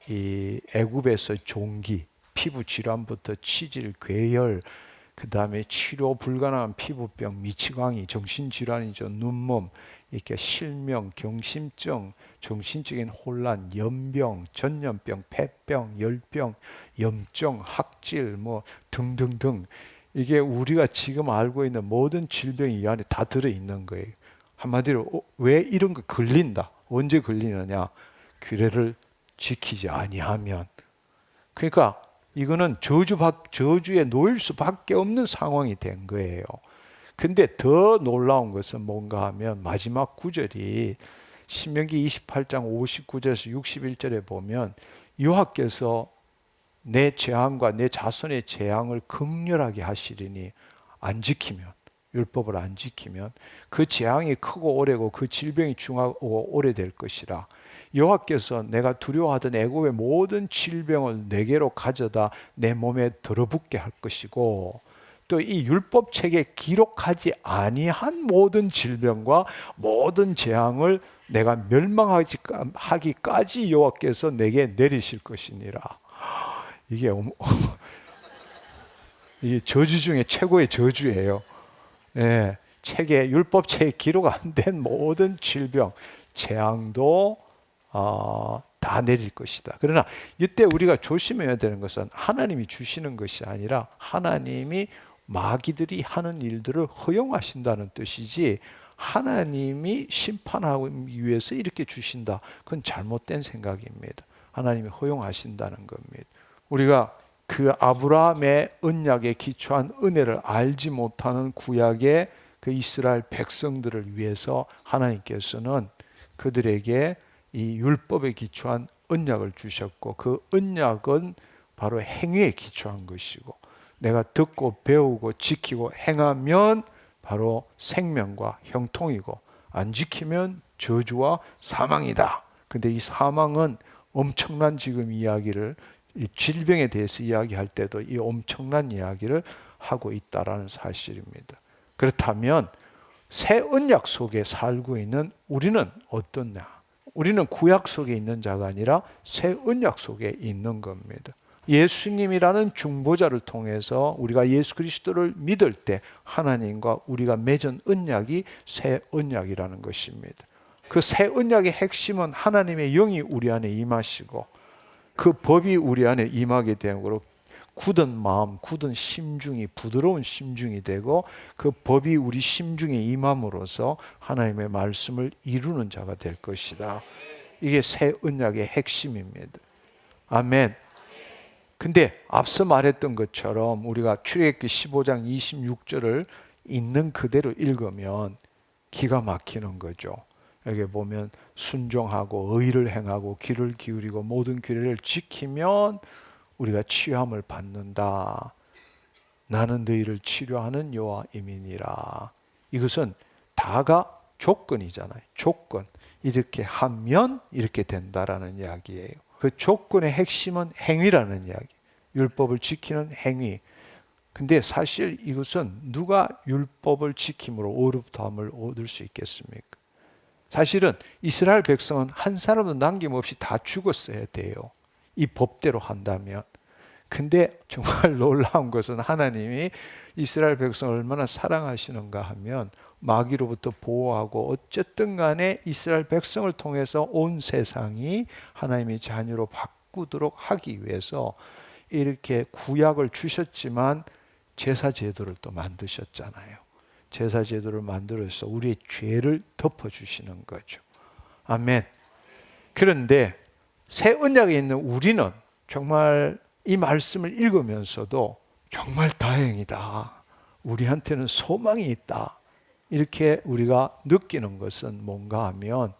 이 애굽에서 종기, 피부 질환부터 치질, 괴열, 그 다음에 치료 불가능한 피부병, 미치광이, 정신질환이죠. 눈몸, 이렇게 실명, 경심증, 정신적인 혼란, 연병, 전염병, 폐병, 열병, 염증, 학질, 뭐 등등등, 이게 우리가 지금 알고 있는 모든 질병이 이 안에 다 들어있는 거예요. 한마디로 왜 이런 거 걸린다? 언제 걸리느냐? 규례를 지키지 아니하면. 그러니까 이거는 저주에 놓일 수밖에 없는 상황이 된 거예요. 근데 더 놀라운 것은 뭔가 하면 마지막 구절이 신명기 28장 59절에서 61절에 보면 여호와께서 내 재앙과 내 자손의 재앙을 극렬하게 하시리니 안 지키면, 율법을 안 지키면 그 재앙이 크고 오래고 그 질병이 중하고 오래될 것이라. 여호와께서 내가 두려워하던 애굽의 모든 질병을 내게로 가져다 내 몸에 들어붙게 할 것이고, 또 이 율법책에 기록하지 아니한 모든 질병과 모든 재앙을 내가 멸망하기까지 여호와께서 내게 내리실 것이니라. 이게 이게 저주 중에 최고의 저주예요. 예, 율법책에 기록 안 된 모든 질병, 재앙도 다 내릴 것이다. 그러나 이때 우리가 조심해야 되는 것은 하나님이 주시는 것이 아니라 하나님이 마귀들이 하는 일들을 허용하신다는 뜻이지, 하나님이 심판하기 위해서 이렇게 주신다, 그건 잘못된 생각입니다. 하나님이 허용하신다는 겁니다. 우리가 그 아브라함의 언약에 기초한 은혜를 알지 못하는 구약의 그 이스라엘 백성들을 위해서 하나님께서는 그들에게 이 율법에 기초한 언약을 주셨고, 그 언약은 바로 행위에 기초한 것이고, 내가 듣고 배우고 지키고 행하면 바로 생명과 형통이고, 안 지키면 저주와 사망이다. 근데 이 사망은 엄청난 지금 이야기를, 이 질병에 대해서 이야기할 때도 이 엄청난 이야기를 하고 있다라는 사실입니다. 그렇다면 새 언약 속에 살고 있는 우리는 어떻냐? 우리는 구약 속에 있는 자가 아니라 새 언약 속에 있는 겁니다. 예수님이라는 중보자를 통해서 우리가 예수 그리스도를 믿을 때 하나님과 우리가 맺은 언약이 새 언약이라는 것입니다. 그 새 언약의 핵심은 하나님의 영이 우리 안에 임하시고 그 법이 우리 안에 임하게 되므로 굳은 마음, 굳은 심중이 부드러운 심중이 되고, 그 법이 우리 심중에 임함으로써 하나님의 말씀을 이루는 자가 될 것이다. 이게 새 언약의 핵심입니다. 아멘. 근데 앞서 말했던 것처럼 우리가 출애굽기 15장 26절을 있는 그대로 읽으면 기가 막히는 거죠. 여기 보면 순종하고 의를 행하고 귀를 기울이고 모든 규례를 지키면 우리가 치유함을 받는다. 나는 너희를 치료하는 여호와임이니라. 이것은 다가 조건이잖아요. 조건. 이렇게 하면 이렇게 된다라는 이야기예요. 그 조건의 핵심은 행위라는 이야기. 율법을 지키는 행위. 근데 사실 이것은 누가 율법을 지킴으로 의롭다함을 얻을 수 있겠습니까? 사실은 이스라엘 백성은 한 사람도 남김없이 다 죽었어야 돼요. 이 법대로 한다면. 근데 정말 놀라운 것은 하나님이 이스라엘 백성을 얼마나 사랑하시는가 하면 마귀로부터 보호하고 어쨌든 간에 이스라엘 백성을 통해서 온 세상이 하나님의 자녀로 바꾸도록 하기 위해서 이렇게 구약을 주셨지만 제사 제도를 또 만드셨잖아요. 제사 제도를 만들어서 우리의 죄를 덮어주시는 거죠. 아멘. 그런데 새 언약에 있는 우리는 정말 이 말씀을 읽으면서도 정말 다행이다. 우리한테는 소망이 있다. 이렇게 우리가 느끼는 것은 뭔가 하면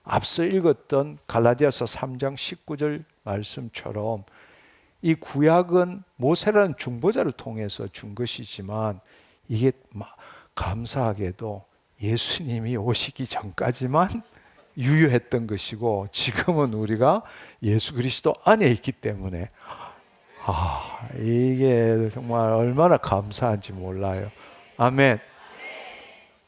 앞서 읽었던 갈라디아서 3장 19절 말씀처럼 이 구약은 모세라는 중보자를 통해서 준 것이지만 이게 감사하게도 예수님이 오시기 전까지만 유효했던 것이고 지금은 우리가 예수 그리스도 안에 있기 때문에 이게 정말 얼마나 감사한지 몰라요. 아멘.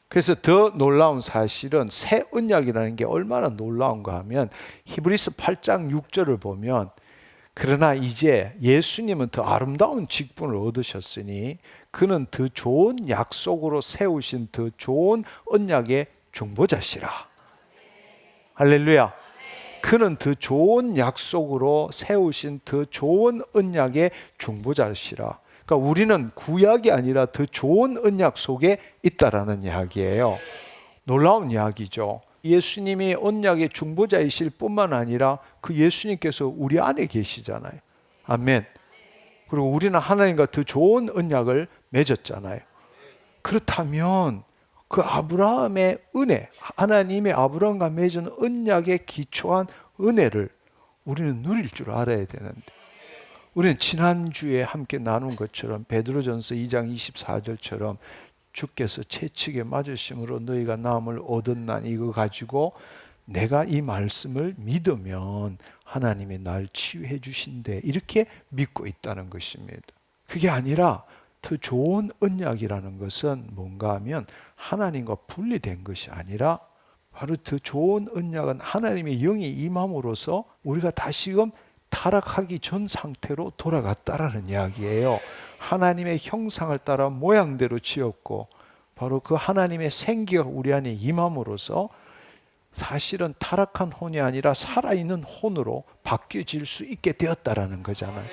그래서 더 놀라운 사실은 새 언약이라는 게 얼마나 놀라운가 하면 히브리서 8장 6절을 보면 그러나 이제 예수님은 더 아름다운 직분을 얻으셨으니 그는 더 좋은 약속으로 세우신 더 좋은 언약의 중보자시라. 할렐루야. 그는 더 좋은 약속으로 세우신 더 좋은 언약의 중보자시라. 그러니까 우리는 구약이 아니라 더 좋은 언약 속에 있다라는 이야기예요. 놀라운 이야기죠. 예수님이 언약의 중보자이실 뿐만 아니라 그 예수님께서 우리 안에 계시잖아요. 아멘. 그리고 우리는 하나님과 더 좋은 언약을 맺었잖아요. 그렇다면 그 아브라함의 은혜, 하나님의 아브라함과 맺은 언약에 기초한 은혜를 우리는 누릴 줄 알아야 되는데, 우리는 지난주에 함께 나눈 것처럼 베드로전서 2장 24절처럼 주께서 채찍에 맞으심으로 너희가 나음을 얻었나니 이거 가지고 내가 이 말씀을 믿으면 하나님이 날 치유해 주신대, 이렇게 믿고 있다는 것입니다. 그게 아니라 더 좋은 언약이라는 것은 뭔가 하면 하나님과 분리된 것이 아니라 바로 더 좋은 언약은 하나님의 영이 임함으로써 우리가 다시금 타락하기 전 상태로 돌아갔다라는 이야기예요. 하나님의 형상을 따라 모양대로 지었고 바로 그 하나님의 생기가 우리 안에 임함으로써 사실은 타락한 혼이 아니라 살아있는 혼으로 바뀌어질 수 있게 되었다라는 거잖아요.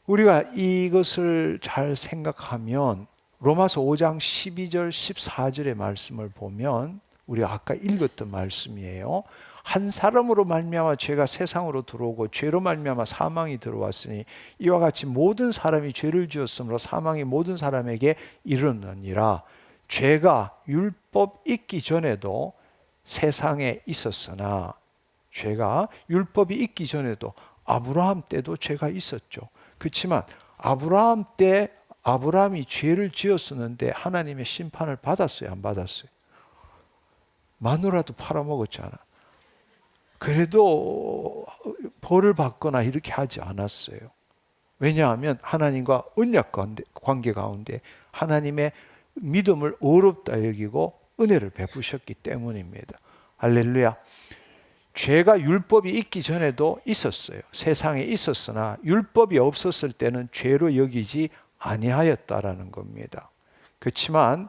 우리가 이것을 잘 생각하면 로마서 5장 12절 14절의 말씀을 보면 우리가 아까 읽었던 말씀이에요. 한 사람으로 말미암아 죄가 세상으로 들어오고 죄로 말미암아 사망이 들어왔으니 이와 같이 모든 사람이 죄를 지었으므로 사망이 모든 사람에게 이르느니라. 죄가 율법 있기 전에도 세상에 있었으나, 죄가 율법이 있기 전에도 아브라함 때도 죄가 있었죠. 그렇지만 아브라함 때 아브라함이 죄를 지었었는데 하나님의 심판을 받았어요, 안 받았어요? 마누라도 팔아먹었잖아. 그래도 벌을 받거나 이렇게 하지 않았어요. 왜냐하면 하나님과 언약 관계 가운데 하나님의 믿음을 어렵다 여기고 은혜를 베푸셨기 때문입니다. 할렐루야. 죄가 율법이 있기 전에도 있었어요. 세상에 있었으나 율법이 없었을 때는 죄로 여기지 아니하였다라는 겁니다. 그렇지만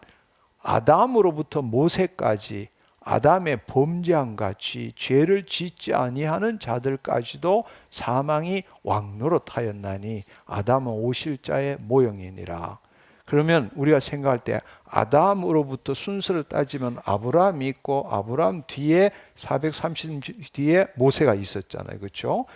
아담으로부터 모세까지 아담의 범죄함 같이 죄를 짓지 아니하는 자들까지도 사망이 왕노릇하였나니 아담은 오실자의 모형이니라. 그러면 우리가 생각할 때 아담으로부터 순서를 따지면 아브라함이 있고 아브라함 뒤에 430 뒤에 모세가 있었잖아요. 그렇죠?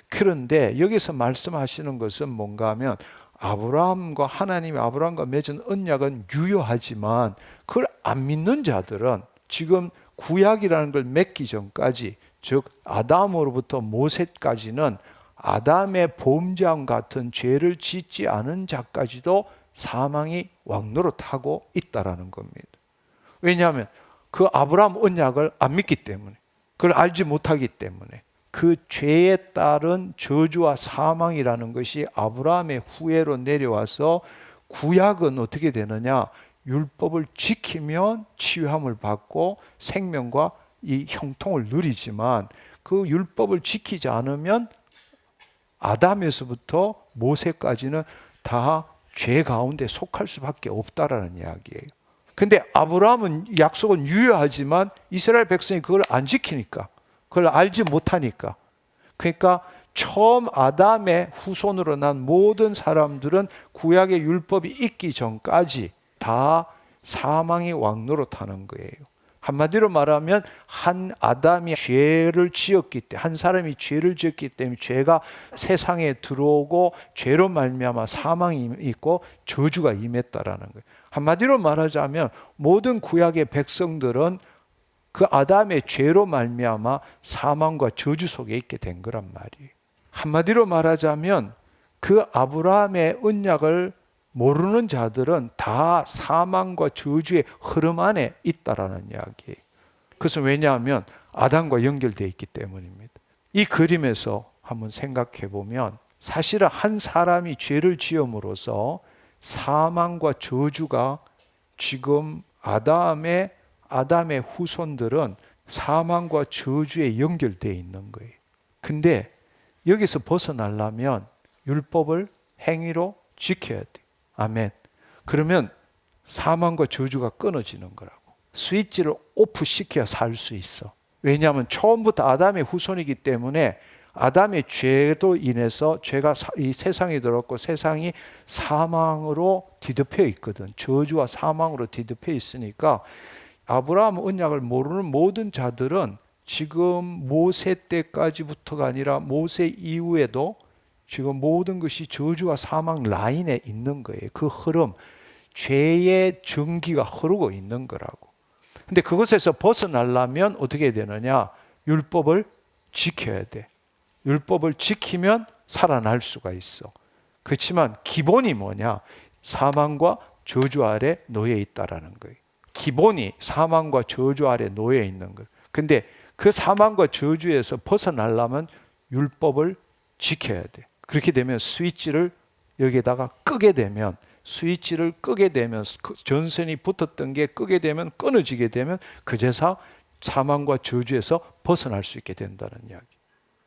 그런데 여기서 말씀하시는 것은 뭔가 하면 아브라함과 하나님이 아브라함과 맺은 언약은 유효하지만 그걸 안 믿는 자들은 지금 구약이라는 걸 맺기 전까지, 즉 아담으로부터 모세까지는 아담의 범죄함 같은 죄를 짓지 않은 자까지도 사망이 왕노릇하고 있다라는 겁니다. 왜냐하면 그 아브라함 언약을 안 믿기 때문에, 그걸 알지 못하기 때문에 그 죄에 따른 저주와 사망이라는 것이 아브라함의 후예로 내려와서 구약은 어떻게 되느냐? 율법을 지키면 치유함을 받고 생명과 이 형통을 누리지만 그 율법을 지키지 않으면 아담에서부터 모세까지는 다 죄 가운데 속할 수밖에 없다라는 이야기예요. 근데 아브라함은 약속은 유효하지만 이스라엘 백성이 그걸 안 지키니까, 그걸 알지 못하니까, 그러니까 처음 아담의 후손으로 난 모든 사람들은 구약의 율법이 있기 전까지 다 사망이 왕노릇하는 거예요. 한마디로 말하면 한 아담이 죄를 지었기 때문에, 한 사람이 죄를 지었기 때문에 죄가 세상에 들어오고 죄로 말미암아 사망이 있고 저주가 임했다라는 거예요. 한마디로 말하자면 모든 구약의 백성들은 그 아담의 죄로 말미암아 사망과 저주 속에 있게 된 거란 말이에요. 한마디로 말하자면 그 아브라함의 언약을 모르는 자들은 다 사망과 저주의 흐름 안에 있다라는 이야기예요. 그것은 왜냐하면 아담과 연결되어 있기 때문입니다. 이 그림에서 한번 생각해 보면 사실은 한 사람이 죄를 지음으로써 사망과 저주가 지금 아담의 후손들은 사망과 저주에 연결되어 있는 거예요. 근데 여기서 벗어나려면 율법을 행위로 지켜야 돼요. 아멘. 그러면 사망과 저주가 끊어지는 거라고. 스위치를 오프 시켜야 살 수 있어. 왜냐하면 처음부터 아담의 후손이기 때문에 아담의 죄로 인해서 죄가 이 세상에 들었고 세상이 사망으로 뒤덮여 있거든. 저주와 사망으로 뒤덮여 있으니까 아브라함 언약을 모르는 모든 자들은 지금 모세 때까지부터가 아니라 모세 이후에도 지금 모든 것이 저주와 사망 라인에 있는 거예요. 그 흐름, 죄의 전기가 흐르고 있는 거라고. 근데 그것에서 벗어나려면 어떻게 되느냐? 율법을 지켜야 돼. 율법을 지키면 살아날 수가 있어. 그렇지만 기본이 뭐냐? 사망과 저주 아래 놓여 있다라는 거예요. 기본이 사망과 저주 아래 놓여 있는 거예요. 근데 그 사망과 저주에서 벗어나려면 율법을 지켜야 돼. 그렇게 되면 스위치를 여기다가 끄게 되면 전선이 붙었던 게 끄게 되면 끊어지게 되면 그제서 사망과 저주에서 벗어날 수 있게 된다는 이야기.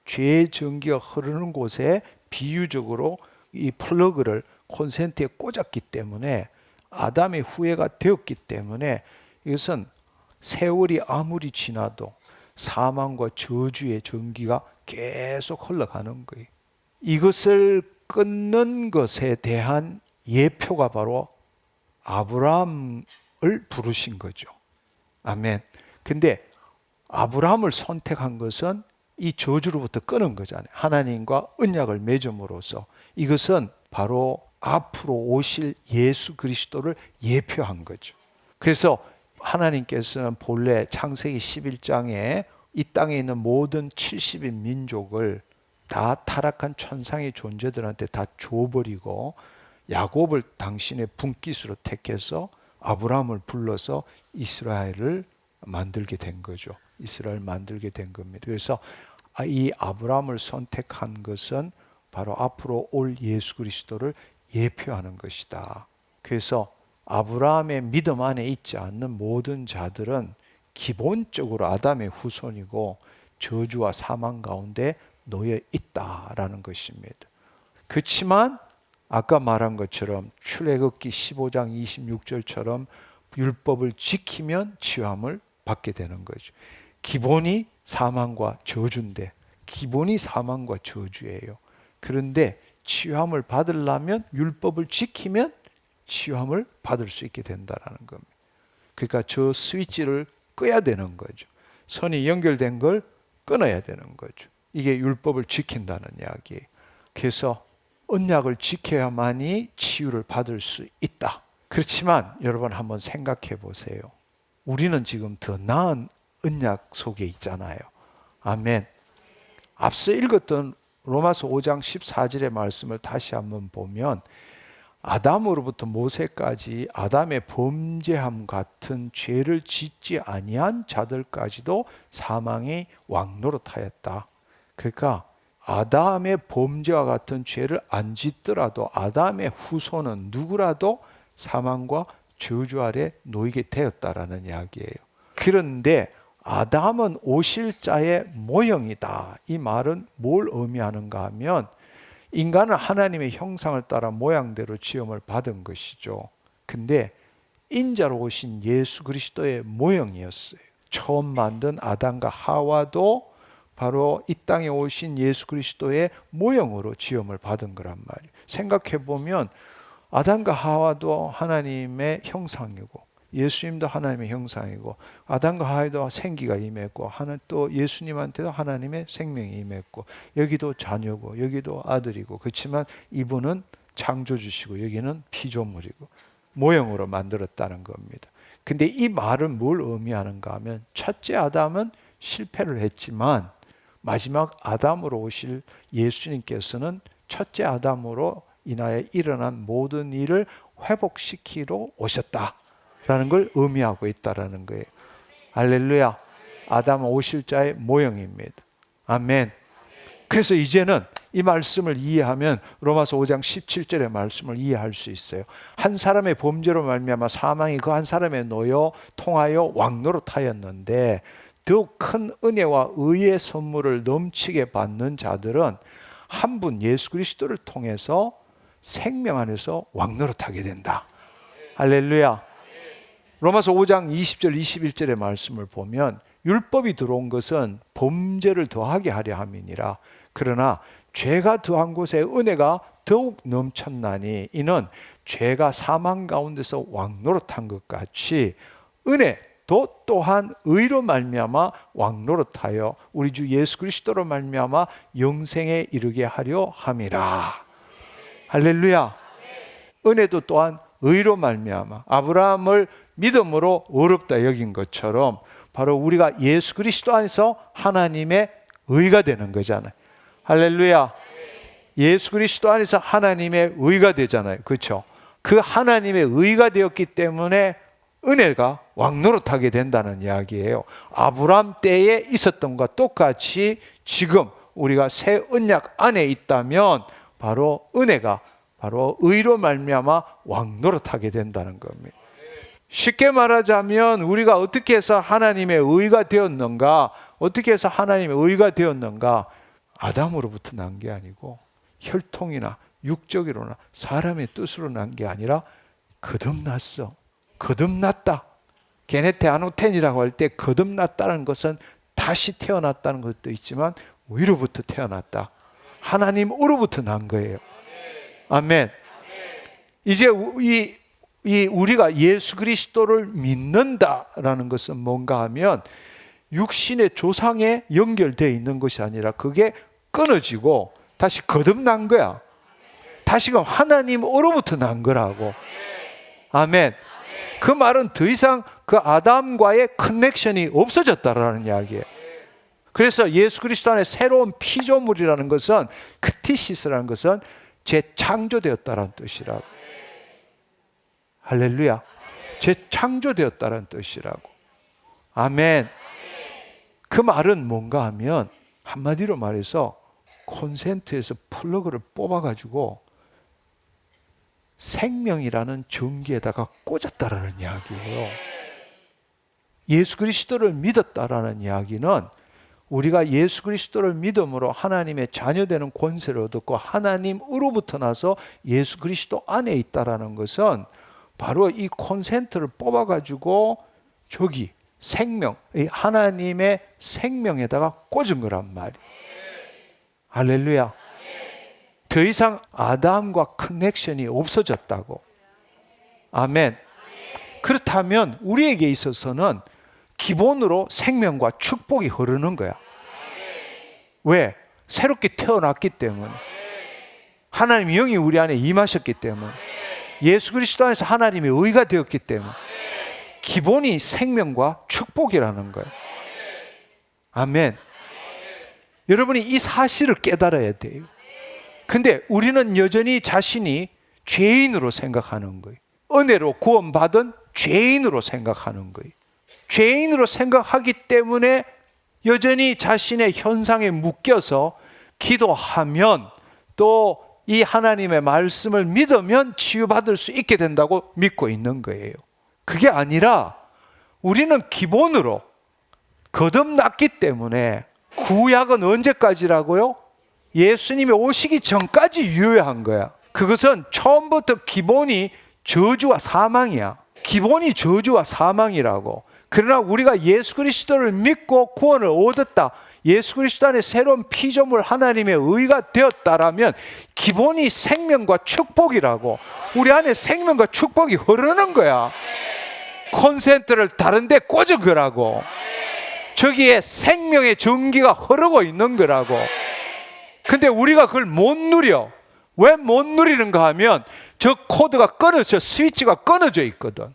죄의 전기가 흐르는 곳에 비유적으로 이 플러그를 콘센트에 꽂았기 때문에 아담의 후예가 되었기 때문에 이것은 세월이 아무리 지나도 사망과 저주의 전기가 계속 흘러가는 거예요. 이것을 끊는 것에 대한 예표가 바로 아브라함을 부르신 거죠. 아멘. 근데 아브라함을 선택한 것은 이 저주로부터 끊은 거잖아요. 하나님과 언약을 맺음으로써 이것은 바로 앞으로 오실 예수 그리스도를 예표한 거죠. 그래서 하나님께서는 본래 창세기 11장에 이 땅에 있는 모든 70인 민족을 다 타락한 천상의 존재들한테 다 줘버리고 야곱을 당신의 분깃으로 택해서 아브라함을 불러서 이스라엘을 만들게 된 거죠. 이스라엘 만들게 된 겁니다. 그래서 이 아브라함을 선택한 것은 바로 앞으로 올 예수 그리스도를 예표하는 것이다. 그래서 아브라함의 믿음 안에 있지 않는 모든 자들은 기본적으로 아담의 후손이고 저주와 사망 가운데 놓여 있다라는 것입니다. 그렇지만 아까 말한 것처럼 출애굽기 15장 26절처럼 율법을 지키면 치유함을 받게 되는 거죠. 기본이 사망과 저주인데 기본이 사망과 저주예요. 그런데 치유함을 받으려면 율법을 지키면 치유함을 받을 수 있게 된다는 겁니다. 그러니까 저 스위치를 꺼야 되는 거죠. 선이 연결된 걸 끊어야 되는 거죠. 이게 율법을 지킨다는 이야기예요. 그래서 언약을 지켜야만이 치유를 받을 수 있다. 그렇지만 여러분 한번 생각해 보세요. 우리는 지금 더 나은 언약 속에 있잖아요. 아멘. 앞서 읽었던 로마서 5장 14절의 말씀을 다시 한번 보면 아담으로부터 모세까지 아담의 범죄함 같은 죄를 짓지 아니한 자들까지도 사망이 왕노릇하였다. 그러니까 아담의 범죄와 같은 죄를 안 짓더라도 아담의 후손은 누구라도 사망과 저주 아래 놓이게 되었다라는 이야기예요. 그런데 아담은 오실 자의 모형이다. 이 말은 뭘 의미하는가 하면 인간은 하나님의 형상을 따라 모양대로 지음을 받은 것이죠. 근데 인자로 오신 예수 그리스도의 모형이었어요. 처음 만든 아담과 하와도 바로 이 땅에 오신 예수 그리스도의 모형으로 지음을 받은 거란 말이에요. 생각해 보면 아담과 하와도 하나님의 형상이고 예수님도 하나님의 형상이고 아담과 하와도 생기가 임했고 또 예수님한테도 하나님의 생명이 임했고 여기도 자녀고 여기도 아들이고 그렇지만 이분은 창조주시고 여기는 피조물이고 모형으로 만들었다는 겁니다. 근데 이 말은 뭘 의미하는가 하면 첫째 아담은 실패를 했지만 마지막 아담으로 오실 예수님께서는 첫째 아담으로 인하여 일어난 모든 일을 회복시키러 오셨다라는 걸 의미하고 있다라는 거예요. 할렐루야. 아담은 오실 자의 모형입니다. 아멘. 그래서 이제는 이 말씀을 이해하면 로마서 5장 17절의 말씀을 이해할 수 있어요. 한 사람의 범죄로 말미암아 사망이 그 한 사람에 놓여 통하여 왕노릇하였는데 더욱 큰 은혜와 의의 선물을 넘치게 받는 자들은 한 분 예수 그리스도를 통해서 생명 안에서 왕노릇하게 된다. 할렐루야. 로마서 5장 20절 21절의 말씀을 보면 율법이 들어온 것은 범죄를 더하게 하려 함이니라. 그러나 죄가 더한 곳에 은혜가 더욱 넘쳤나니 이는 죄가 사망 가운데서 왕노릇한 것 같이 은혜도 또한 의로 말미암아 왕노릇하여 우리 주 예수 그리스도로 말미암아 영생에 이르게 하려 함이라. 할렐루야. 은혜도 또한 의로 말미암아 아브라함을 믿음으로 의롭다 여긴 것처럼 바로 우리가 예수 그리스도 안에서 하나님의 의가 되는 거잖아요. 할렐루야. 예수 그리스도 안에서 하나님의 의가 되잖아요. 그렇죠? 그 하나님의 의가 되었기 때문에 은혜가 왕노릇하게 된다는 이야기예요. 아브라함 때에 있었던 것과 똑같이 지금 우리가 새 언약 안에 있다면 바로 은혜가 바로 의로 말미암아 왕노릇하게 된다는 겁니다. 쉽게 말하자면 우리가 어떻게 해서 하나님의 의가 되었는가? 어떻게 해서 하나님의 의가 되었는가? 아담으로부터 난 게 아니고 혈통이나 육적으로나 사람의 뜻으로 난 게 아니라 거듭났어. 거듭났다. 게네테 아노텐이라고 할 때 거듭났다는 것은 다시 태어났다는 것도 있지만 위로부터 태어났다. 하나님으로부터 난 거예요. 아멘. 이제 우리가 예수 그리스도를 믿는다라는 것은 뭔가 하면 육신의 조상에 연결되어 있는 것이 아니라 그게 끊어지고 다시 거듭난 거야. 다시금 하나님으로부터 난 거라고. 아멘. 그 말은 더 이상 그 아담과의 커넥션이 없어졌다라는 이야기예요. 그래서 예수 그리스도 안에 새로운 피조물이라는 것은 크티시스라는 것은 재창조되었다라는 뜻이라고. 할렐루야. 재창조되었다라는 뜻이라고. 아멘. 그 말은 뭔가 하면 한마디로 말해서 콘센트에서 플러그를 뽑아가지고 생명이라는 전기에다가 꽂았다라는 이야기예요. 예수 그리스도를 믿었다라는 이야기는 우리가 예수 그리스도를 믿음으로 하나님의 자녀되는 권세를 얻었고 하나님으로부터 나서 예수 그리스도 안에 있다라는 것은 바로 이 콘센트를 뽑아가지고 저기 생명, 이 하나님의 생명에다가 꽂은 거란 말이에요. 할렐루야. 더 이상 아담과 커넥션이 없어졌다고. 아멘. 그렇다면 우리에게 있어서는 기본으로 생명과 축복이 흐르는 거야. 왜? 새롭게 태어났기 때문에. 하나님의 영이 우리 안에 임하셨기 때문에. 예수 그리스도 안에서 하나님의 의가 되었기 때문에. 기본이 생명과 축복이라는 거예요. 아멘. 여러분이 이 사실을 깨달아야 돼요. 근데 우리는 여전히 자신이 죄인으로 생각하는 거예요. 은혜로 구원받은 죄인으로 생각하는 거예요. 죄인으로 생각하기 때문에 여전히 자신의 현상에 묶여서 기도하면 또 이 하나님의 말씀을 믿으면 치유받을 수 있게 된다고 믿고 있는 거예요. 그게 아니라 우리는 기본으로 거듭났기 때문에 구약은 언제까지라고요? 예수님이 오시기 전까지 유효한 거야. 그것은 처음부터 기본이 저주와 사망이야. 기본이 저주와 사망이라고. 그러나 우리가 예수 그리스도를 믿고 구원을 얻었다. 예수 그리스도 안에 새로운 피조물 하나님의 의가 되었다라면 기본이 생명과 축복이라고. 우리 안에 생명과 축복이 흐르는 거야. 콘센트를 다른 데 꽂은 거라고. 저기에 생명의 전기가 흐르고 있는 거라고. 근데 우리가 그걸 못 누려. 왜 못 누리는가 하면 저 코드가 끊어져, 스위치가 끊어져 있거든.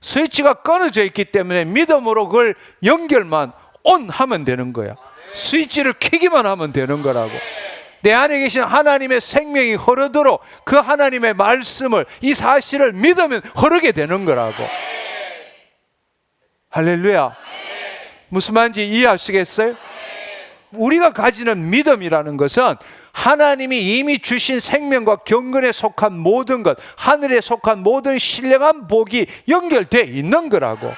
스위치가 끊어져 있기 때문에 믿음으로 그걸 연결만 온 하면 되는 거야. 스위치를 켜기만 하면 되는 거라고. 내 안에 계신 하나님의 생명이 흐르도록 그 하나님의 말씀을, 이 사실을 믿으면 흐르게 되는 거라고. 할렐루야. 무슨 말인지 이해하시겠어요? 우리가 가지는 믿음이라는 것은 하나님이 이미 주신 생명과 경건에 속한 모든 것, 하늘에 속한 모든 신령한 복이 연결되어 있는 거라고.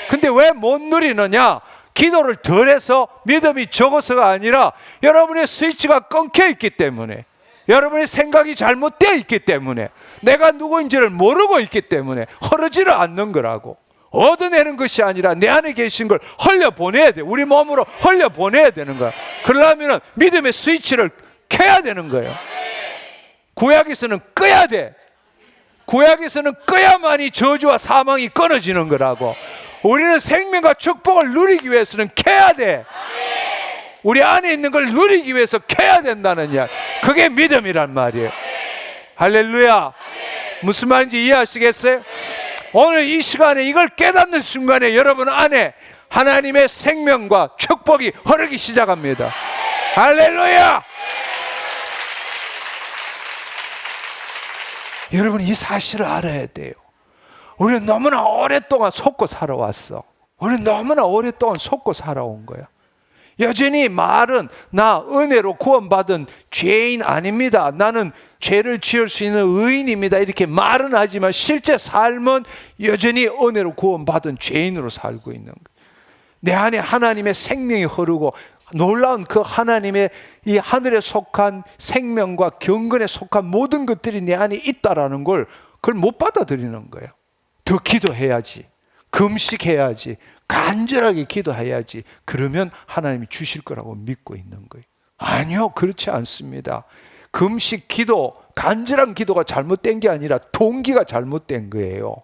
근데 왜 못 누리느냐? 기도를 덜 해서 믿음이 적어서가 아니라 여러분의 스위치가 끊겨 있기 때문에, 여러분의 생각이 잘못되어 있기 때문에, 내가 누구인지를 모르고 있기 때문에 흐르지를 않는 거라고. 얻어내는 것이 아니라 내 안에 계신 걸 흘려보내야 돼. 우리 몸으로 흘려보내야 되는 거야. 그러려면 믿음의 스위치를 켜야 되는 거예요. 구약에서는 끄야 돼. 구약에서는 끄야만이 저주와 사망이 끊어지는 거라고. 우리는 생명과 축복을 누리기 위해서는 켜야 돼. 우리 안에 있는 걸 누리기 위해서 켜야 된다는 이야기. 그게 믿음이란 말이에요. 할렐루야. 무슨 말인지 이해하시겠어요? 오늘 이 시간에 이걸 깨닫는 순간에 여러분 안에 하나님의 생명과 축복이 흐르기 시작합니다. 할렐루야. 여러분 이 사실을 알아야 돼요. 우리는 너무나 오랫동안 속고 살아왔어. 우리는 너무나 오랫동안 속고 살아온 거야. 여전히 말은 나 은혜로 구원받은 죄인 아닙니다. 나는 죄를 지을 수 있는 의인입니다. 이렇게 말은 하지만 실제 삶은 여전히 은혜로 구원받은 죄인으로 살고 있는 거예요. 내 안에 하나님의 생명이 흐르고 놀라운 그 하나님의 이 하늘에 속한 생명과 경건에 속한 모든 것들이 내 안에 있다라는 걸 그걸 못 받아들이는 거예요. 더 기도해야지. 금식해야지. 간절하게 기도해야지. 그러면 하나님이 주실 거라고 믿고 있는 거예요. 아니요, 그렇지 않습니다. 금식, 기도, 간절한 기도가 잘못된 게 아니라 동기가 잘못된 거예요.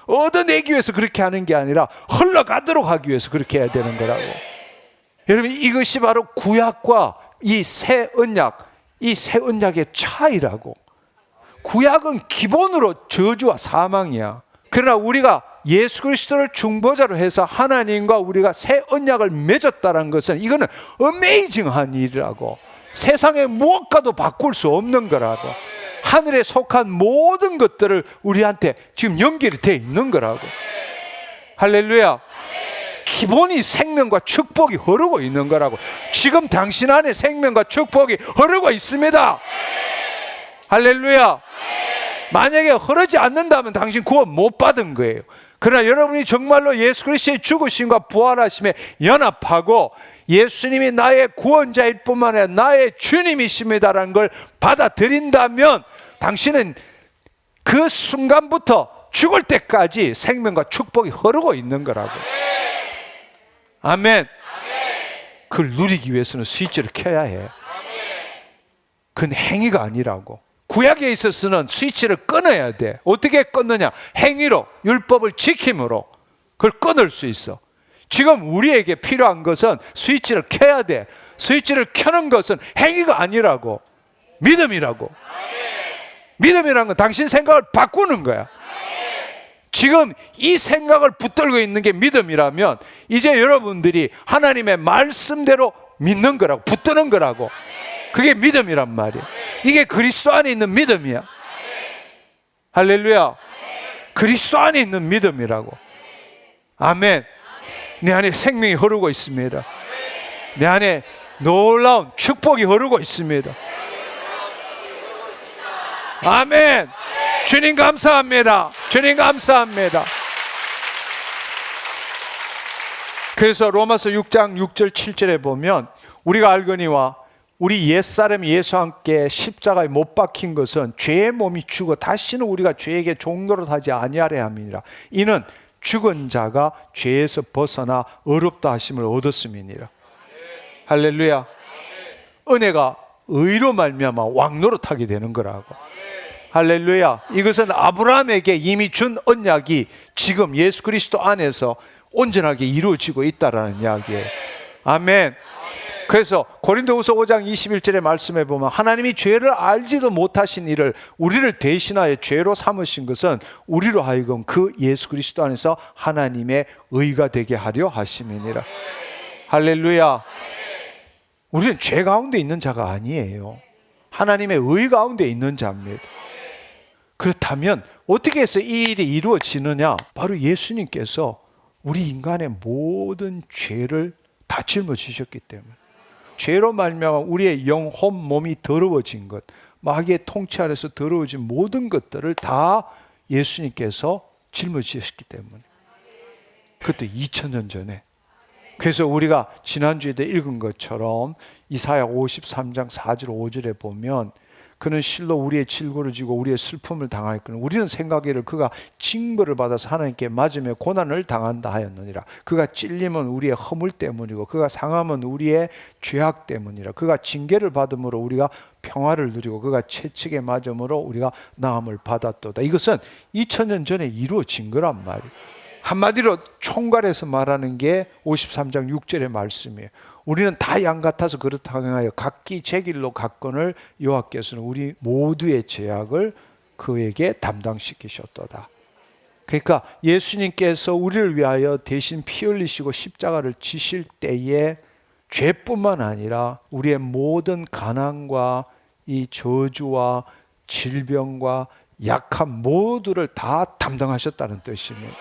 얻어내기 위해서 그렇게 하는 게 아니라 흘러가도록 하기 위해서 그렇게 해야 되는 거라고. 여러분 이것이 바로 구약과 이 새 언약, 이 새 언약의 차이라고. 구약은 기본으로 저주와 사망이야. 그러나 우리가 예수 그리스도를 중보자로 해서 하나님과 우리가 새 언약을 맺었다는 것은 이거는 어메이징한 일이라고. 세상의 무엇과도 바꿀 수 없는 거라고. 하늘에 속한 모든 것들을 우리한테 지금 연결이 되어 있는 거라고. 할렐루야. 기본이 생명과 축복이 흐르고 있는 거라고. 지금 당신 안에 생명과 축복이 흐르고 있습니다. 할렐루야. 만약에 흐르지 않는다면 당신 구원 못 받은 거예요. 그러나 여러분이 정말로 예수 그리스도의 죽으심과 부활하심에 연합하고 예수님이 나의 구원자일 뿐만 아니라 나의 주님이십니다라는 걸 받아들인다면 당신은 그 순간부터 죽을 때까지 생명과 축복이 흐르고 있는 거라고. 아멘. 그걸 누리기 위해서는 스위치를 켜야 해. 그건 행위가 아니라고. 구약에 있어서는 스위치를 끊어야 돼. 어떻게 끊느냐? 행위로, 율법을 지킴으로 그걸 끊을 수 있어. 지금 우리에게 필요한 것은 스위치를 켜야 돼. 스위치를 켜는 것은 행위가 아니라고. 믿음이라고. 믿음이라는 건 당신 생각을 바꾸는 거야. 지금 이 생각을 붙들고 있는 게 믿음이라면 이제 여러분들이 하나님의 말씀대로 믿는 거라고, 붙드는 거라고. 그게 믿음이란 말이야. 이게 그리스도 안에 있는 믿음이야. 할렐루야. 그리스도 안에 있는 믿음이라고. 아멘. 내 안에 생명이 흐르고 있습니다. 내 안에 놀라운 축복이 흐르고 있습니다. 아멘. 주님 감사합니다. 주님 감사합니다. 그래서 로마서 6장 6절 7절에 보면 우리가 알거니와 우리 옛사람 예수와 함께 십자가에 못 박힌 것은 죄의 몸이 죽어 다시는 우리가 죄에게 종노릇 하지 아니하려 함이니라. 이는 죽은 자가 죄에서 벗어나 의롭다 하심을 얻었음이니라. 할렐루야. 은혜가 의로 말미암아 왕노릇하게 되는 거라고. 할렐루야. 이것은 아브라함에게 이미 준 언약이 지금 예수 그리스도 안에서 온전하게 이루어지고 있다라는 이야기예요. 아멘. 그래서 고린도후서 5장 21절의 말씀에 보면 하나님이 죄를 알지도 못하신 이를 우리를 대신하여 죄로 삼으신 것은 우리로 하여금 그 예수 그리스도 안에서 하나님의 의가 되게 하려 하심이니라. 할렐루야. 우리는 죄 가운데 있는 자가 아니에요. 하나님의 의 가운데 있는 자입니다. 그렇다면 어떻게 해서 이 일이 이루어지느냐? 바로 예수님께서 우리 인간의 모든 죄를 다 짊어지셨기 때문에. 죄로 말미암아 우리의 영혼 몸이 더러워진 것, 마귀의 통치 아래서 더러워진 모든 것들을 다 예수님께서 짊어지셨기 때문에. 그것도 2000년 전에. 그래서 우리가 지난주에도 읽은 것처럼 이사야 53장 4절 5절에 보면 그는 실로 우리의 질고를 지고 우리의 슬픔을 당하였거늘 우리는 생각하기를 그가 징벌을 받아서 하나님께 맞으며 고난을 당한다 하였느니라. 그가 찔림은 우리의 허물 때문이고 그가 상함은 우리의 죄악 때문이라. 그가 징계를 받음으로 우리가 평화를 누리고 그가 채찍에 맞음으로 우리가 나음을 받았도다. 이것은 2000년 전에 이루어진 거란 말이에요. 한마디로 총괄해서 말하는 게 53장 6절의 말씀이에요. 우리는 다 양 같아서 그렇다 하여 각기 제 길로 갔거늘 여호와께서는 우리 모두의 죄악을 그에게 담당시키셨도다. 그러니까 예수님께서 우리를 위하여 대신 피 흘리시고 십자가를 지실 때에 죄뿐만 아니라 우리의 모든 가난과 이 저주와 질병과 약함 모두를 다 담당하셨다는 뜻입니다.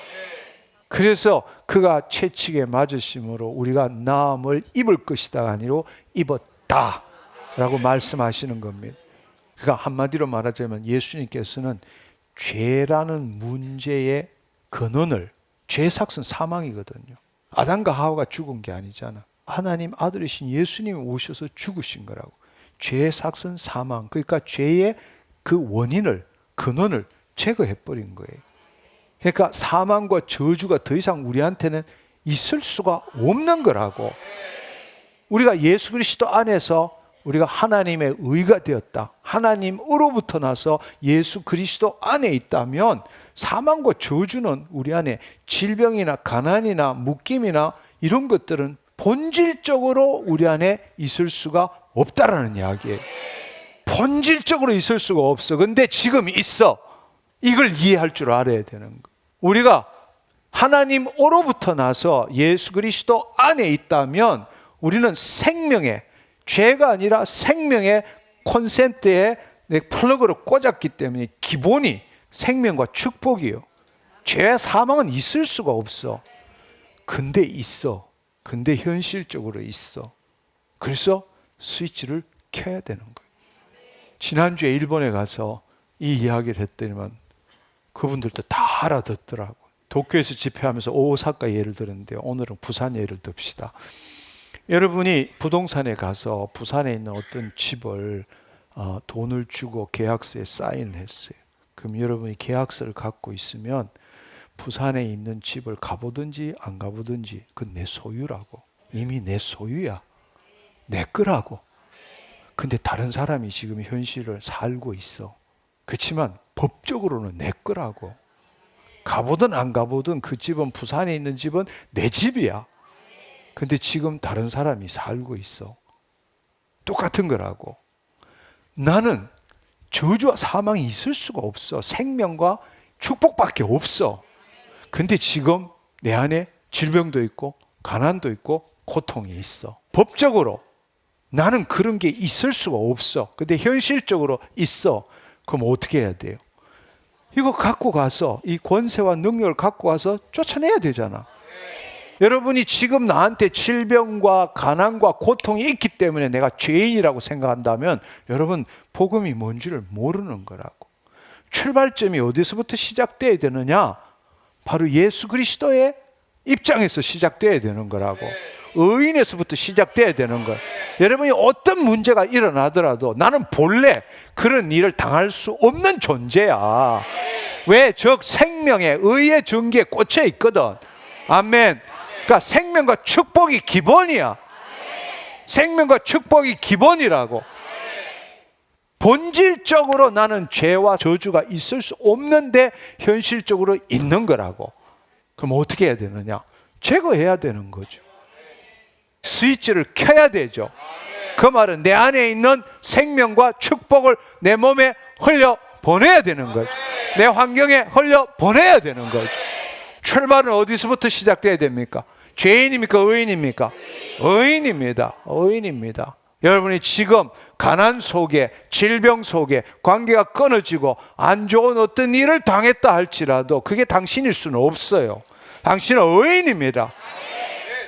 그래서 그가 채찍에 맞으심으로 우리가 나음을 입을 것이다 아니로 입었다 라고 말씀하시는 겁니다. 그러니까 한마디로 말하자면 예수님께서는 죄라는 문제의 근원을, 죄의 삭은 사망이거든요. 아담과 하와가 죽은 게 아니잖아. 하나님 아들이신 예수님이 오셔서 죽으신 거라고. 죄의 삭은 사망, 그러니까 죄의 그 원인을, 근원을 제거해버린 거예요. 그러니까 사망과 저주가 더 이상 우리한테는 있을 수가 없는 거라고. 우리가 예수 그리스도 안에서 우리가 하나님의 의가 되었다. 하나님으로부터 나서 예수 그리스도 안에 있다면 사망과 저주는 우리 안에 질병이나 가난이나 묶임이나 이런 것들은 본질적으로 우리 안에 있을 수가 없다라는 이야기예요. 본질적으로 있을 수가 없어. 근데 지금 있어. 이걸 이해할 줄 알아야 되는 거. 우리가 하나님으로부터 나서 예수 그리스도 안에 있다면 우리는 생명의, 죄가 아니라 생명의 콘센트에 플러그를 꽂았기 때문에 기본이 생명과 축복이요. 죄와 사망은 있을 수가 없어. 근데 있어. 근데 현실적으로 있어. 그래서 스위치를 켜야 되는 거예요. 지난주에 일본에 가서 이 이야기를 했더니만 그분들도 다 알아듣더라고요. 도쿄에서 집회하면서 오사카 예를 들었는데 오늘은 부산 예를 듭시다. 여러분이 부동산에 가서 부산에 있는 어떤 집을 돈을 주고 계약서에 사인을 했어요. 그럼 여러분이 계약서를 갖고 있으면 부산에 있는 집을 가보든지 안 가보든지 그건 내 소유라고. 이미 내 소유야. 내 거라고. 근데 다른 사람이 지금 현실을 살고 있어. 그렇지만 법적으로는 내 거라고. 가보든 안 가보든 그 집은, 부산에 있는 집은 내 집이야. 근데 지금 다른 사람이 살고 있어. 똑같은 거라고. 나는 저주와 사망이 있을 수가 없어. 생명과 축복밖에 없어. 근데 지금 내 안에 질병도 있고 가난도 있고 고통이 있어. 법적으로 나는 그런 게 있을 수가 없어. 근데 현실적으로 있어. 그럼 어떻게 해야 돼요? 이거 갖고 가서, 이 권세와 능력을 갖고 가서 쫓아내야 되잖아. 여러분이 지금 나한테 질병과 가난과 고통이 있기 때문에 내가 죄인이라고 생각한다면 여러분 복음이 뭔지를 모르는 거라고. 출발점이 어디서부터 시작돼야 되느냐? 바로 예수 그리스도의 입장에서 시작돼야 되는 거라고. 의인에서부터 시작돼야 되는 거예요. 여러분이 어떤 문제가 일어나더라도 나는 본래 그런 일을 당할 수 없는 존재야. 왜? 즉 생명의 의의 전기에 꽂혀 있거든. 아멘. 그러니까 생명과 축복이 기본이야. 생명과 축복이 기본이라고. 본질적으로 나는 죄와 저주가 있을 수 없는데 현실적으로 있는 거라고. 그럼 어떻게 해야 되느냐? 제거해야 되는 거죠. 스위치를 켜야 되죠. 그 말은 내 안에 있는 생명과 축복을 내 몸에 흘려 보내야 되는 거죠. 내 환경에 흘려 보내야 되는 거죠. 출발은 어디서부터 시작돼야 됩니까? 죄인입니까? 의인입니까? 의인입니다. 의인입니다. 여러분이 지금 가난 속에, 질병 속에 관계가 끊어지고 안 좋은 어떤 일을 당했다 할지라도 그게 당신일 수는 없어요. 당신은 의인입니다.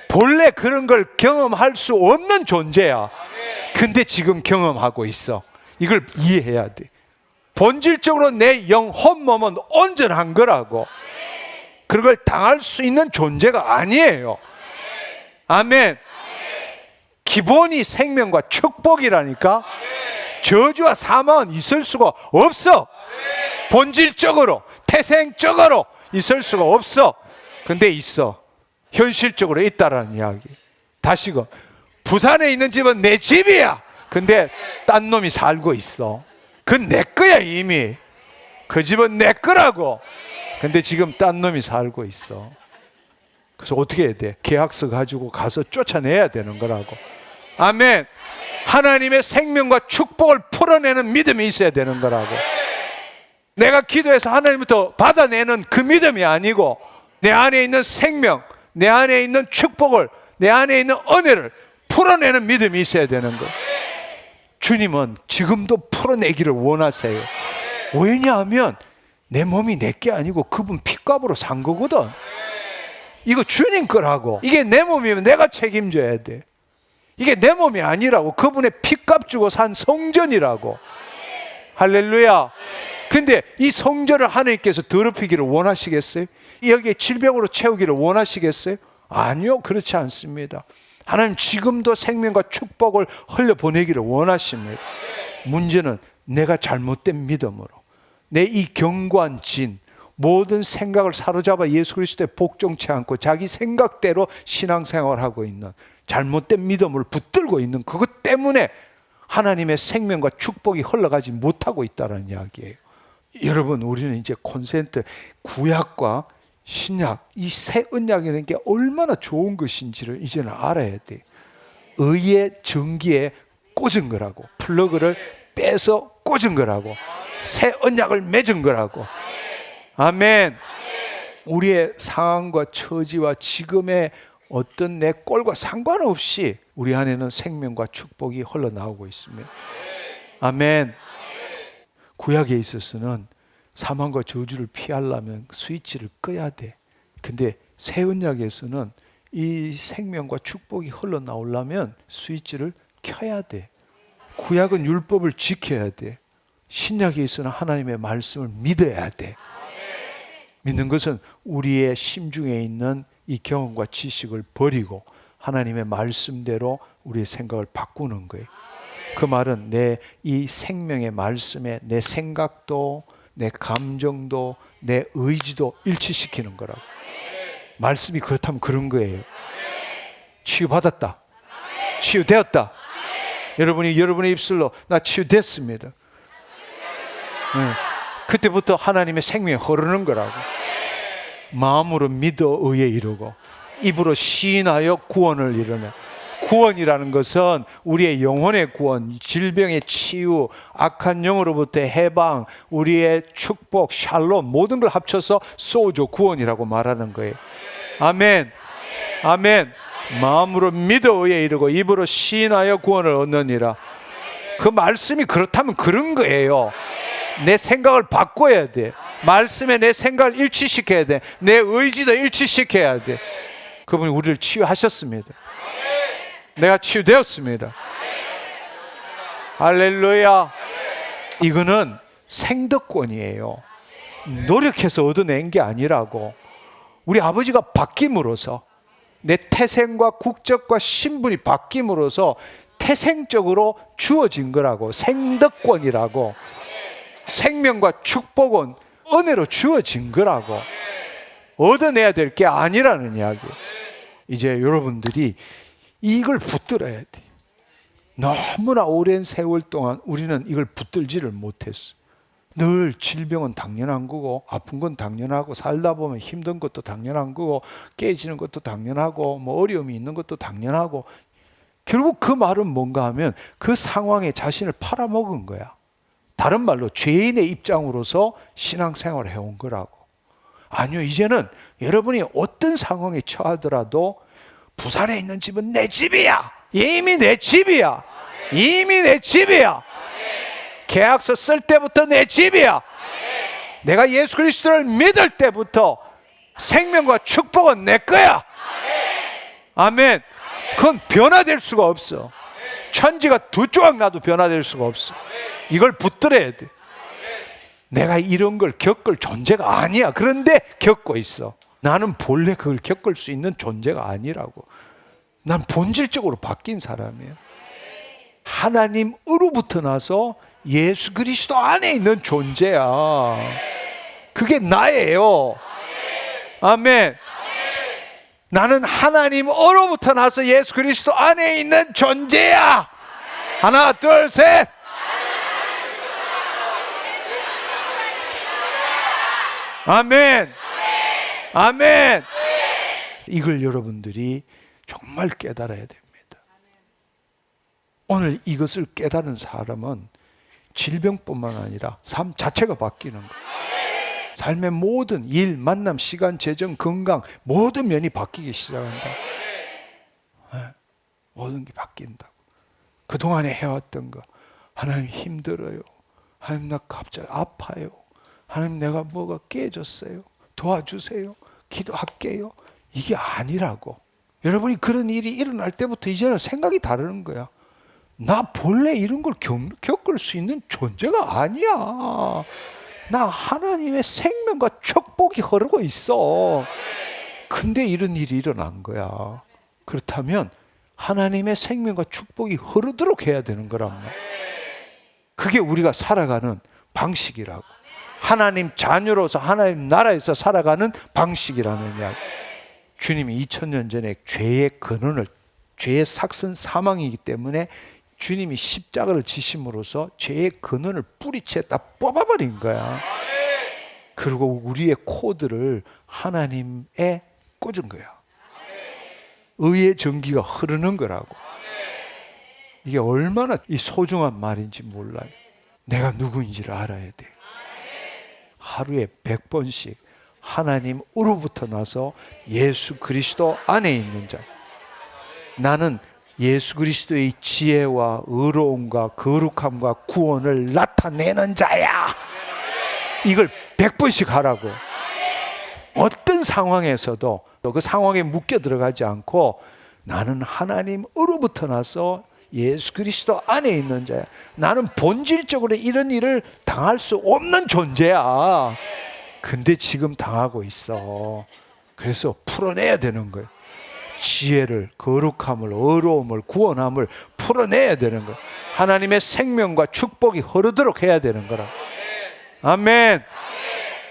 본래 그런 걸 경험할 수 없는 존재야. 근데 지금 경험하고 있어. 이걸 이해해야 돼. 본질적으로 내 영혼 몸은 온전한 거라고. 그걸 당할 수 있는 존재가 아니에요. 아멘. 기본이 생명과 축복이라니까. 저주와 사망은 있을 수가 없어. 본질적으로, 태생적으로 있을 수가 없어. 근데 있어. 현실적으로 있다라는 이야기. 다시금 부산에 있는 집은 내 집이야. 근데 딴 놈이 살고 있어. 그건 내 거야 이미. 그 집은 내 거라고. 근데 지금 딴 놈이 살고 있어. 그래서 어떻게 해야 돼? 계약서 가지고 가서 쫓아내야 되는 거라고. 아멘. 하나님의 생명과 축복을 풀어내는 믿음이 있어야 되는 거라고. 내가 기도해서 하나님부터 받아내는 그 믿음이 아니고 내 안에 있는 생명, 내 안에 있는 축복을, 내 안에 있는 은혜를 풀어내는 믿음이 있어야 되는 거예요. 주님은 지금도 풀어내기를 원하세요. 왜냐하면 내 몸이 내 게 아니고 그분 핏값으로 산 거거든. 이거 주님 거라고. 이게 내 몸이면 내가 책임져야 돼. 이게 내 몸이 아니라고. 그분의 핏값 주고 산 성전이라고. 할렐루야. 근데 이 성전을 하나님께서 더럽히기를 원하시겠어요? 여기에 질병으로 채우기를 원하시겠어요? 아니요, 그렇지 않습니다. 하나님 지금도 생명과 축복을 흘려보내기를 원하십니다. 문제는 내가 잘못된 믿음으로 내 이 견고한 진, 모든 생각을 사로잡아 예수 그리스도에 복종치 않고 자기 생각대로 신앙생활을 하고 있는 잘못된 믿음을 붙들고 있는 그것 때문에 하나님의 생명과 축복이 흘러가지 못하고 있다는 이야기예요. 여러분, 우리는 이제 콘센트, 구약과 신약, 이 새 언약이라는 게 얼마나 좋은 것인지를 이제는 알아야 돼. 의의 전기에 꽂은 거라고. 플러그를 빼서 꽂은 거라고. 새 언약을 맺은 거라고. 아멘. 우리의 상황과 처지와 지금의 어떤 내 꼴과 상관없이 우리 안에는 생명과 축복이 흘러나오고 있습니다. 아멘. 구약에 있어서는 사망과 저주를 피하려면 스위치를 꺼야 돼. 근데 새 언약에서는 이 생명과 축복이 흘러나오려면 스위치를 켜야 돼. 구약은 율법을 지켜야 돼. 신약에 있어서는 하나님의 말씀을 믿어야 돼. 믿는 것은 우리의 심중에 있는 이 경험과 지식을 버리고 하나님의 말씀대로 우리의 생각을 바꾸는 거예요. 그 말은 내 이 생명의 말씀에 내 생각도, 내 감정도, 내 의지도 일치시키는 거라고. 말씀이 그렇다면 그런 거예요. 치유받았다. 치유되었다. 여러분이 여러분의 입술로 나 치유됐습니다. 그때부터 하나님의 생명이 흐르는 거라고. 마음으로 믿어 의에 이르고 입으로 시인하여 구원을 이루며. 구원이라는 것은 우리의 영혼의 구원, 질병의 치유, 악한 영으로부터의 해방, 우리의 축복, 샬롬 모든 걸 합쳐서 소조 구원이라고 말하는 거예요. 아멘. 아멘. 마음으로 믿어 의에 이르고 입으로 시인하여 구원을 얻느니라. 그 말씀이 그렇다면 그런 거예요. 내 생각을 바꿔야 돼. 말씀에 내 생각을 일치시켜야 돼. 내 의지도 일치시켜야 돼. 그분이 우리를 치유하셨습니다. 내가 치유되었습니다. 할렐루야. 이거는 생덕권이에요. 노력해서 얻어낸 게 아니라고. 우리 아버지가 바뀜으로써 내 태생과 국적과 신분이 바뀜으로써 태생적으로 주어진 거라고. 생덕권이라고. 생명과 축복은 은혜로 주어진 거라고. 얻어내야 될 게 아니라는 이야기. 이제 여러분들이 이걸 붙들어야 돼. 너무나 오랜 세월 동안 우리는 이걸 붙들지를 못했어. 늘 질병은 당연한 거고, 아픈 건 당연하고, 살다 보면 힘든 것도 당연한 거고, 깨지는 것도 당연하고, 뭐 어려움이 있는 것도 당연하고. 결국 그 말은 뭔가 하면 그 상황에 자신을 팔아먹은 거야. 다른 말로 죄인의 입장으로서 신앙생활을 해온 거라고. 아니요, 이제는 여러분이 어떤 상황에 처하더라도 부산에 있는 집은 내 집이야. 이미 내 집이야. 이미 내 집이야. 계약서 쓸 때부터 내 집이야. 내가 예수 그리스도를 믿을 때부터 생명과 축복은 내 거야. 아멘. 그건 변화될 수가 없어. 천지가 두 조각 나도 변화될 수가 없어. 이걸 붙들어야 돼. 내가 이런 걸 겪을 존재가 아니야. 그런데 겪고 있어. 나는 본래 그걸 겪을 수 있는 존재가 아니라고. 난 본질적으로 바뀐 사람이야. 하나님으로부터 나서 예수 그리스도 안에 있는 존재야. 그게 나예요. 아멘. 나는 하나님으로부터 나서 예수 그리스도 안에 있는 존재야. 하나, 둘, 셋. 아멘. 아멘. 이걸 여러분들이 정말 깨달아야 됩니다. 오늘 이것을 깨달은 사람은 질병뿐만 아니라 삶 자체가 바뀌는 거예요. 삶의 모든 일, 만남, 시간, 재정, 건강 모든 면이 바뀌기 시작한다. 모든 게 바뀐다고. 그동안에 해왔던 거, 하나님 힘들어요. 하나님 나 갑자기 아파요. 하나님 내가 뭐가 깨졌어요. 도와주세요. 기도할게요. 이게 아니라고. 여러분이 그런 일이 일어날 때부터 이제는 생각이 다르는 거야. 나 본래 이런 걸 겪을 수 있는 존재가 아니야. 나 하나님의 생명과 축복이 흐르고 있어. 근데 이런 일이 일어난 거야. 그렇다면 하나님의 생명과 축복이 흐르도록 해야 되는 거란 말이야. 그게 우리가 살아가는 방식이라고. 하나님 자녀로서 하나님 나라에서 살아가는 방식이라는 이야기. 주님이 2000년 전에 죄의 근원을, 죄의 삭선 사망이기 때문에 주님이 십자가를 지심으로써 죄의 근원을 뿌리채 다 뽑아버린 거야. 그리고 우리의 코드를 하나님에 꽂은 거야. 의의 전기가 흐르는 거라고. 이게 얼마나 이 소중한 말인지 몰라요. 내가 누구인지를 알아야 돼. 하루에 100번씩 하나님으로부터 나서 예수 그리스도 안에 있는 자. 나는 예수 그리스도의 지혜와 의로움과 거룩함과 구원을 나타내는 자야. 이걸 100번씩 하라고. 어떤 상황에서도 그 상황에 묶여 들어가지 않고 나는 하나님으로부터 나서 예수 그리스도 안에 있는 자야. 나는 본질적으로 이런 일을 당할 수 없는 존재야. 근데 지금 당하고 있어. 그래서 풀어내야 되는 거예요. 지혜를, 거룩함을, 의로움을, 구원함을 풀어내야 되는 거예요. 하나님의 생명과 축복이 흐르도록 해야 되는 거라. 아멘.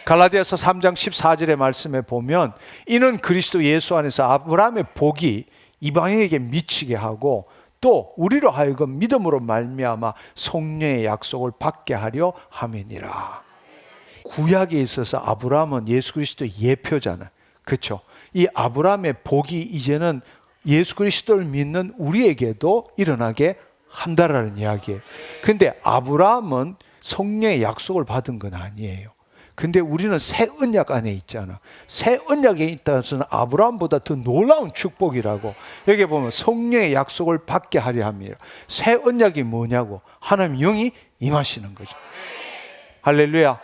갈라디아서 3장 14절의 말씀에 보면 이는 그리스도 예수 안에서 아브라함의 복이 이방인에게 미치게 하고 또 우리로 하여금 믿음으로 말미암아 성령의 약속을 받게 하려 함이니라. 구약에 있어서 아브라함은 예수 그리스도의 예표잖아요. 그렇죠? 이 아브라함의 복이 이제는 예수 그리스도를 믿는 우리에게도 일어나게 한다라는 이야기예요. 근데 아브라함은 성령의 약속을 받은 건 아니에요. 근데 우리는 새 언약 안에 있잖아. 새 언약에 있다는 것은 아브라함보다 더 놀라운 축복이라고. 여기 보면 성령의 약속을 받게 하려 합니다. 새 언약이 뭐냐고. 하나님 영이 임하시는 거죠. 할렐루야.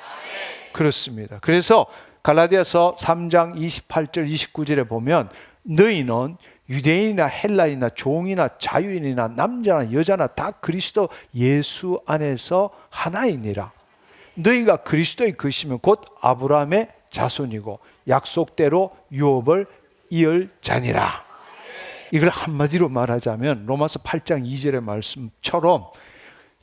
그렇습니다. 그래서 갈라디아서 3장 28절 29절에 보면 너희는 유대인이나 헬라인이나 종이나 자유인이나 남자나 여자나 다 그리스도 예수 안에서 하나이니라. 너희가 그리스도의 것이면 곧 아브라함의 자손이고 약속대로 유업을 이을 자니라. 이걸 한마디로 말하자면 로마서 8장 2절의 말씀처럼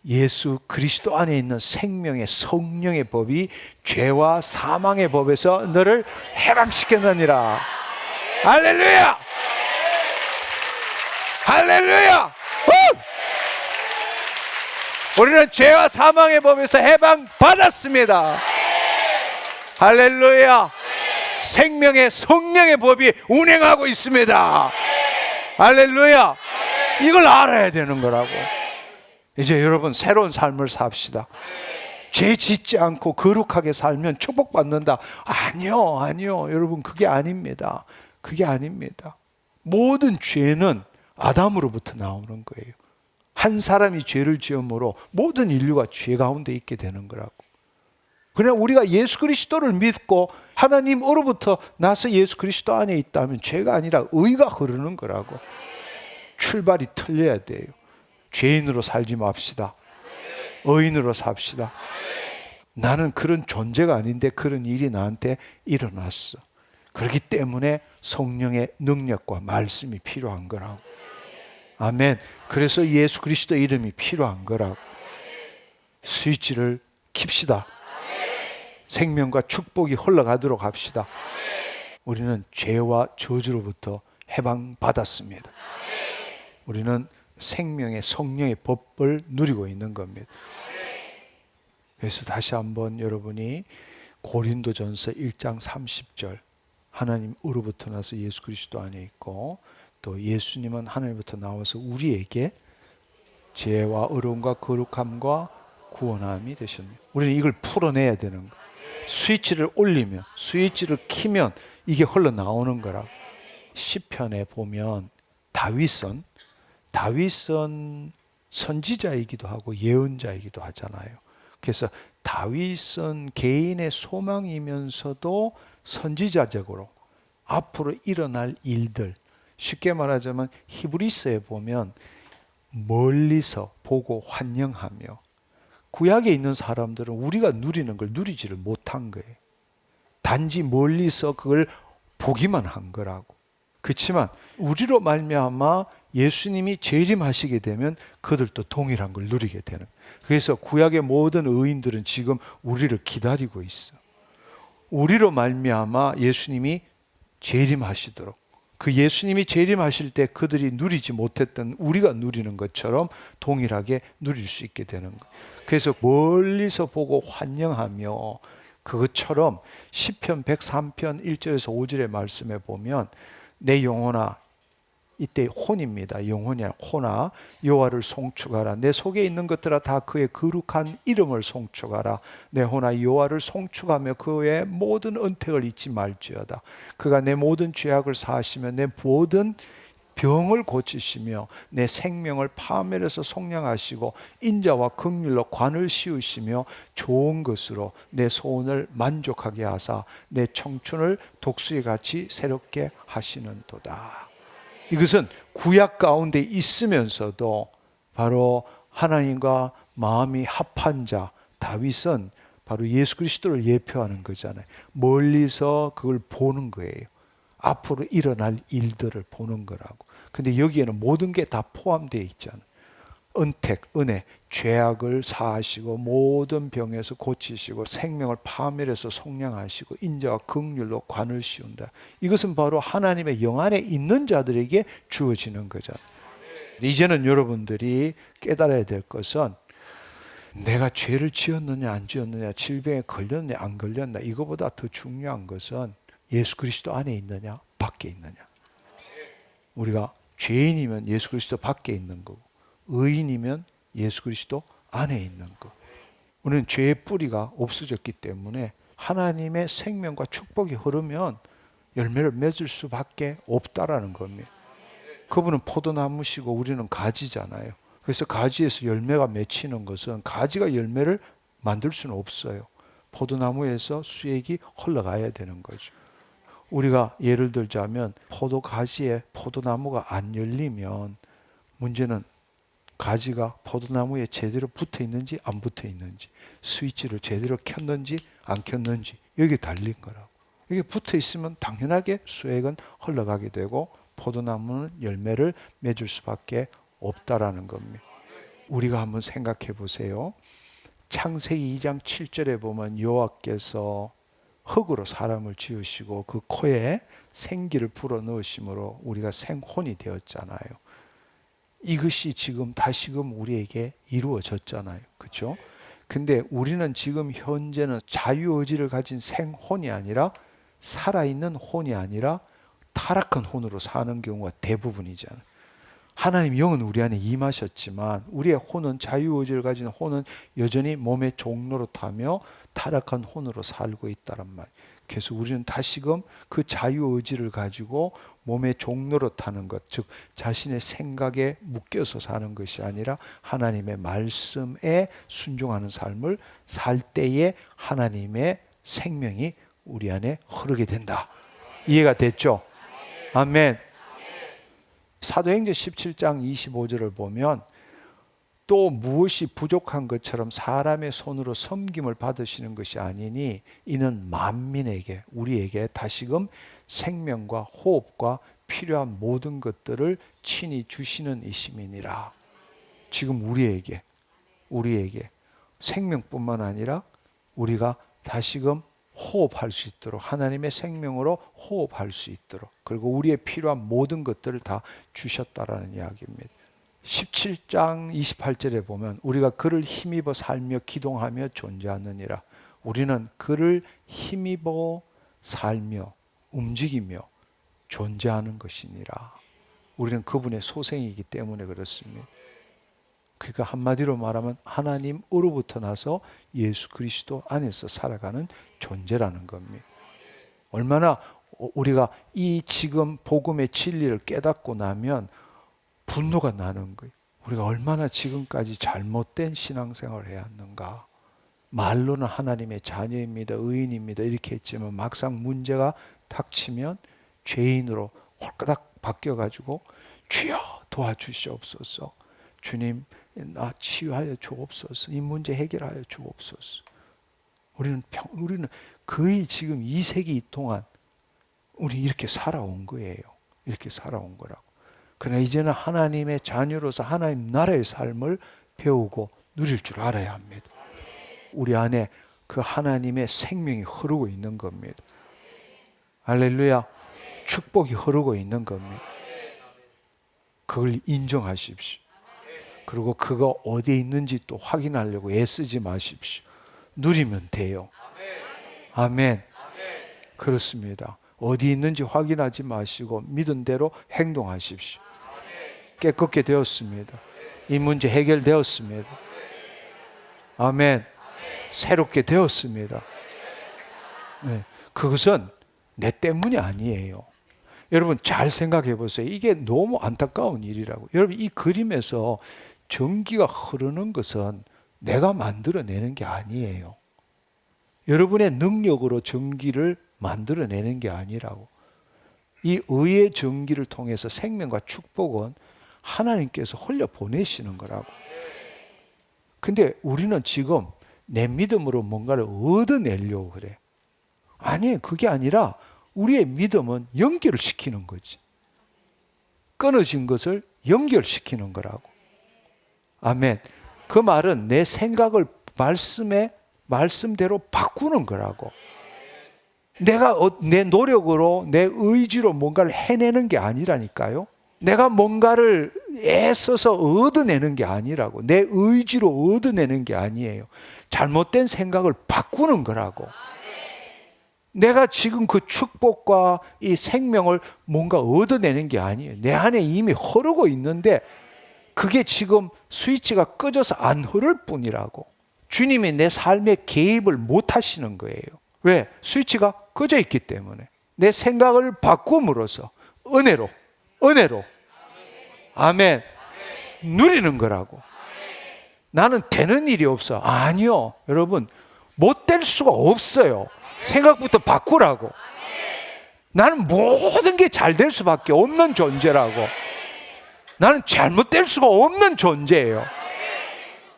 예수 그리스도 안에 있는 생명의 성령의 법이 죄와 사망의 법에서 너를 해방시켰느니라. 할렐루야! 할렐루야! 우리는 죄와 사망의 법에서 해방받았습니다. 할렐루야! 생명의 성령의 법이 운행하고 있습니다. 할렐루야! 이걸 알아야 되는 거라고. 이제 여러분 새로운 삶을 삽시다. 죄 짓지 않고 거룩하게 살면 축복받는다. 아니요, 아니요. 여러분 그게 아닙니다. 그게 아닙니다. 모든 죄는 아담으로부터 나오는 거예요. 한 사람이 죄를 지음으로 모든 인류가 죄 가운데 있게 되는 거라고. 그냥 우리가 예수 그리스도를 믿고 하나님으로부터 나서 예수 그리스도 안에 있다면 죄가 아니라 의가 흐르는 거라고. 출발이 틀려야 돼요. 죄인으로 살지 맙시다. 의인으로 삽시다. 나는 그런 존재가 아닌데 그런 일이 나한테 일어났어. 그렇기 때문에 성령의 능력과 말씀이 필요한 거라고. 아멘. 그래서 예수 그리스도 이름이 필요한 거라고. 스위치를 킵시다. 생명과 축복이 흘러가도록 합시다. 우리는 죄와 저주로부터 해방받았습니다. 우리는 생명의 성령의 법을 누리고 있는 겁니다. 그래서 다시 한번 여러분이 고린도전서 1장 30절 하나님으로부터 나서 예수 그리스도 안에 있고 또 예수님은 하나님부터 나와서 우리에게 죄와 의로움과 거룩함과 구원함이 되셨네요. 우리는 이걸 풀어내야 되는 거예요. 스위치를 올리면, 스위치를 키면 이게 흘러나오는 거라고. 시편에 보면 다윗은 선지자이기도 하고 예언자이기도 하잖아요. 그래서 다윗은 개인의 소망이면서도 선지자적으로 앞으로 일어날 일들, 쉽게 말하자면 히브리서에 보면 멀리서 보고 환영하며, 구약에 있는 사람들은 우리가 누리는 걸 누리지를 못한 거예요. 단지 멀리서 그걸 보기만 한 거라고. 그렇지만 우리로 말미암아 예수님이 재림하시게 되면 그들도 동일한 걸 누리게 되는 거예요. 그래서 구약의 모든 의인들은 지금 우리를 기다리고 있어. 우리로 말미암아 예수님이 재림하시도록, 그 예수님이 재림하실 때 그들이 누리지 못했던 우리가 누리는 것처럼 동일하게 누릴 수 있게 되는 거예요. 그래서 멀리서 보고 환영하며, 그것처럼 시편 103편 1절에서 5절의 말씀에 보면 내 영혼아, 이때 혼입니다. 영혼이 아니라 혼아, 여호와를 송축하라. 내 속에 있는 것들아 다 그의 거룩한 이름을 송축하라. 내 혼아 여호와를 송축하며 그의 모든 은택을 잊지 말지어다. 그가 내 모든 죄악을 사하시며 내 모든 병을 고치시며 내 생명을 파멸해서 속량하시고 인자와 긍휼로 관을 씌우시며 좋은 것으로 내 소원을 만족하게 하사 내 청춘을 독수리 같이 새롭게 하시는도다. 이것은 구약 가운데 있으면서도 바로 하나님과 마음이 합한 자 다윗은 바로 예수 그리스도를 예표하는 거잖아요. 멀리서 그걸 보는 거예요. 앞으로 일어날 일들을 보는 거라고. 근데 여기에는 모든 게 다 포함되어 있잖아요. 은택, 은혜, 죄악을 사하시고 모든 병에서 고치시고 생명을 파멸해서 속량하시고 인자와 긍휼로 관을 씌운다. 이것은 바로 하나님의 영 안에 있는 자들에게 주어지는 거잖아요. 이제는 여러분들이 깨달아야 될 것은 내가 죄를 지었느냐 안 지었느냐, 질병에 걸렸느냐 안 걸렸느냐, 이거보다 더 중요한 것은 예수 그리스도 안에 있느냐 밖에 있느냐. 우리가 죄인이면 예수 그리스도 밖에 있는 거고 의인이면 예수 그리스도 안에 있는 거. 우리는 죄의 뿌리가 없어졌기 때문에 하나님의 생명과 축복이 흐르면 열매를 맺을 수밖에 없다라는 겁니다. 그분은 포도나무시고 우리는 가지잖아요. 그래서 가지에서 열매가 맺히는 것은 가지가 열매를 만들 수는 없어요. 포도나무에서 수액이 흘러가야 되는 거죠. 우리가 예를 들자면 포도 가지에 포도나무가 안 열리면 문제는 가지가 포도나무에 제대로 붙어 있는지 안 붙어 있는지, 스위치를 제대로 켰는지 안 켰는지 여기에 달린 거라고. 이게 붙어 있으면 당연하게 수액은 흘러가게 되고 포도나무는 열매를 맺을 수밖에 없다라는 겁니다. 우리가 한번 생각해 보세요. 창세기 2장 7절에 보면 여호와께서 흙으로 사람을 지으시고 그 코에 생기를 불어넣으심으로 우리가 생혼이 되었잖아요. 이것이 지금 다시금 우리에게 이루어졌잖아요. 그렇죠? 근데 우리는 지금 현재는 자유의지를 가진 생혼이 아니라, 살아있는 혼이 아니라 타락한 혼으로 사는 경우가 대부분이잖아요. 하나님 영은 우리 안에 임하셨지만 우리의 혼은, 자유의지를 가진 혼은 여전히 몸의 종노릇하며 타락한 혼으로 살고 있다란 말이에요. 그래서 우리는 다시금 그 자유의지를 가지고 몸의 종노릇하는 것, 즉 자신의 생각에 묶여서 사는 것이 아니라 하나님의 말씀에 순종하는 삶을 살 때에 하나님의 생명이 우리 안에 흐르게 된다. 이해가 됐죠? 아멘. 사도행전 17장 25절을 보면 또 무엇이 부족한 것처럼 사람의 손으로 섬김을 받으시는 것이 아니니 이는 만민에게, 우리에게 다시금 생명과 호흡과 필요한 모든 것들을 친히 주시는 이심이니라. 지금 우리에게 생명뿐만 아니라 우리가 다시금 호흡할 수 있도록, 하나님의 생명으로 호흡할 수 있도록, 그리고 우리의 필요한 모든 것들을 다 주셨다라는 이야기입니다. 17장 28절에 보면 우리가 그를 힘입어 살며 기동하며 존재하느니라. 우리는 그를 힘입어 살며 움직이며 존재하는 것이니라. 우리는 그분의 소생이기 때문에 그렇습니다. 그러니까 한마디로 말하면 하나님으로부터 나서 예수 그리스도 안에서 살아가는 존재라는 겁니다. 얼마나 우리가 이 지금 복음의 진리를 깨닫고 나면 분노가 나는 거예요. 우리가 얼마나 지금까지 잘못된 신앙생활을 해왔는가. 말로는 하나님의 자녀입니다, 의인입니다 이렇게 했지만 막상 문제가 닥치면 죄인으로 홀까닥 바뀌어가지고 주여 도와주시옵소서, 주님 나 치유하여 주옵소서, 이 문제 해결하여 주옵소서. 우리는 거의 지금 2세기 동안 우리 이렇게 살아온 거예요. 이렇게 살아온 거라고. 그러나 이제는 하나님의 자녀로서 하나님 나라의 삶을 배우고 누릴 줄 알아야 합니다. 우리 안에 그 하나님의 생명이 흐르고 있는 겁니다. 할렐루야. 축복이 흐르고 있는 겁니다. 그걸 인정하십시오. 그리고 그거 어디에 있는지 또 확인하려고 애쓰지 마십시오. 누리면 돼요. 아멘. 그렇습니다. 어디 있는지 확인하지 마시고 믿은 대로 행동하십시오. 깨끗게 되었습니다. 이 문제 해결되었습니다. 아멘. 새롭게 되었습니다. 네. 그것은 내 때문이 아니에요. 여러분 잘 생각해 보세요. 이게 너무 안타까운 일이라고. 여러분 이 그림에서 전기가 흐르는 것은 내가 만들어내는 게 아니에요. 여러분의 능력으로 전기를 만들어내는 게 아니라고. 이 의의 전기를 통해서 생명과 축복은 하나님께서 흘려보내시는 거라고. 근데 우리는 지금 내 믿음으로 뭔가를 얻어내려고 그래. 아니, 그게 아니라 우리의 믿음은 연결을 시키는 거지. 끊어진 것을 연결시키는 거라고. 아멘. 그 말은 내 생각을 말씀대로 바꾸는 거라고. 내가 내 노력으로 내 의지로 뭔가를 해내는 게 아니라니까요. 내가 뭔가를 애써서 얻어내는 게 아니라고. 내 의지로 얻어내는 게 아니에요. 잘못된 생각을 바꾸는 거라고. 내가 지금 그 축복과 이 생명을 뭔가 얻어내는 게 아니에요. 내 안에 이미 흐르고 있는데 그게 지금 스위치가 꺼져서 안 흐를 뿐이라고. 주님이 내 삶에 개입을 못 하시는 거예요. 왜? 스위치가 꺼져 있기 때문에. 내 생각을 바꿈으로써 은혜로 아멘 누리는 거라고. 나는 되는 일이 없어. 아니요. 여러분 못 될 수가 없어요. 생각부터 바꾸라고. 나는 모든 게 잘 될 수밖에 없는 존재라고. 나는 잘못될 수가 없는 존재예요.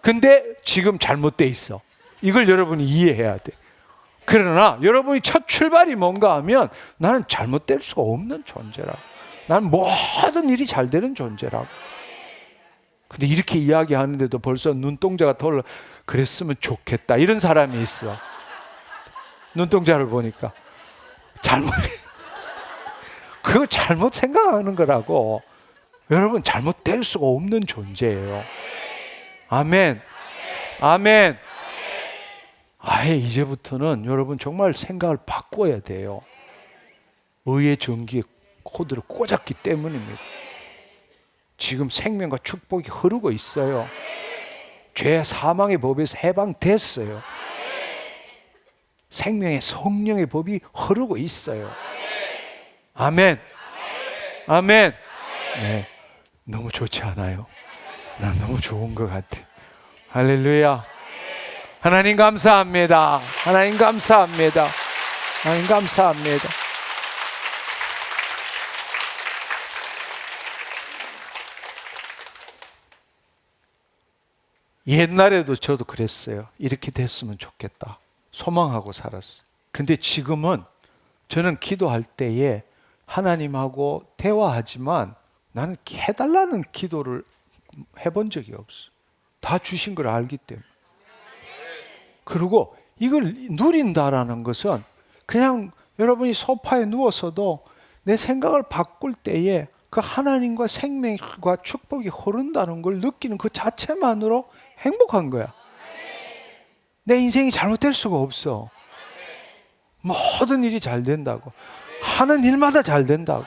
근데 지금 잘못돼 있어. 이걸 여러분이 이해해야 돼. 그러나 여러분이 첫 출발이 뭔가 하면 나는 잘못될 수가 없는 존재라고. 나는 모든 일이 잘 되는 존재라고. 근데 이렇게 이야기하는데도 벌써 눈동자가 돌아. 그랬으면 좋겠다 이런 사람이 있어. 눈동자를 보니까 그거 잘못 생각하는 거라고. 여러분 잘못될 수가 없는 존재예요. 아멘. 아멘. 아예 이제부터는 여러분 정말 생각을 바꿔야 돼요. 의의 전기에 코드를 꽂았기 때문입니다. 지금 생명과 축복이 흐르고 있어요. 죄 사망의 법에서 해방됐어요. 생명의 성령의 법이 흐르고 있어요. 아멘. 아멘. 네, 너무 좋지 않아요? 난 너무 좋은 것 같아. 할렐루야. 하나님 감사합니다. 하나님 감사합니다. 하나님 감사합니다. 옛날에도 저도 그랬어요. 이렇게 됐으면 좋겠다. 소망하고 살았어요. 근데 지금은 저는 기도할 때에 하나님하고 대화하지만 나는 해달라는 기도를 해본 적이 없어. 다 주신 걸 알기 때문에. 그리고 이걸 누린다라는 것은 그냥 여러분이 소파에 누워서도 내 생각을 바꿀 때에 그 하나님과 생명과 축복이 흐른다는 걸 느끼는 그 자체만으로 행복한 거야. 내 인생이 잘못될 수가 없어. 모든 일이 잘 된다고. 하는 일마다 잘 된다고.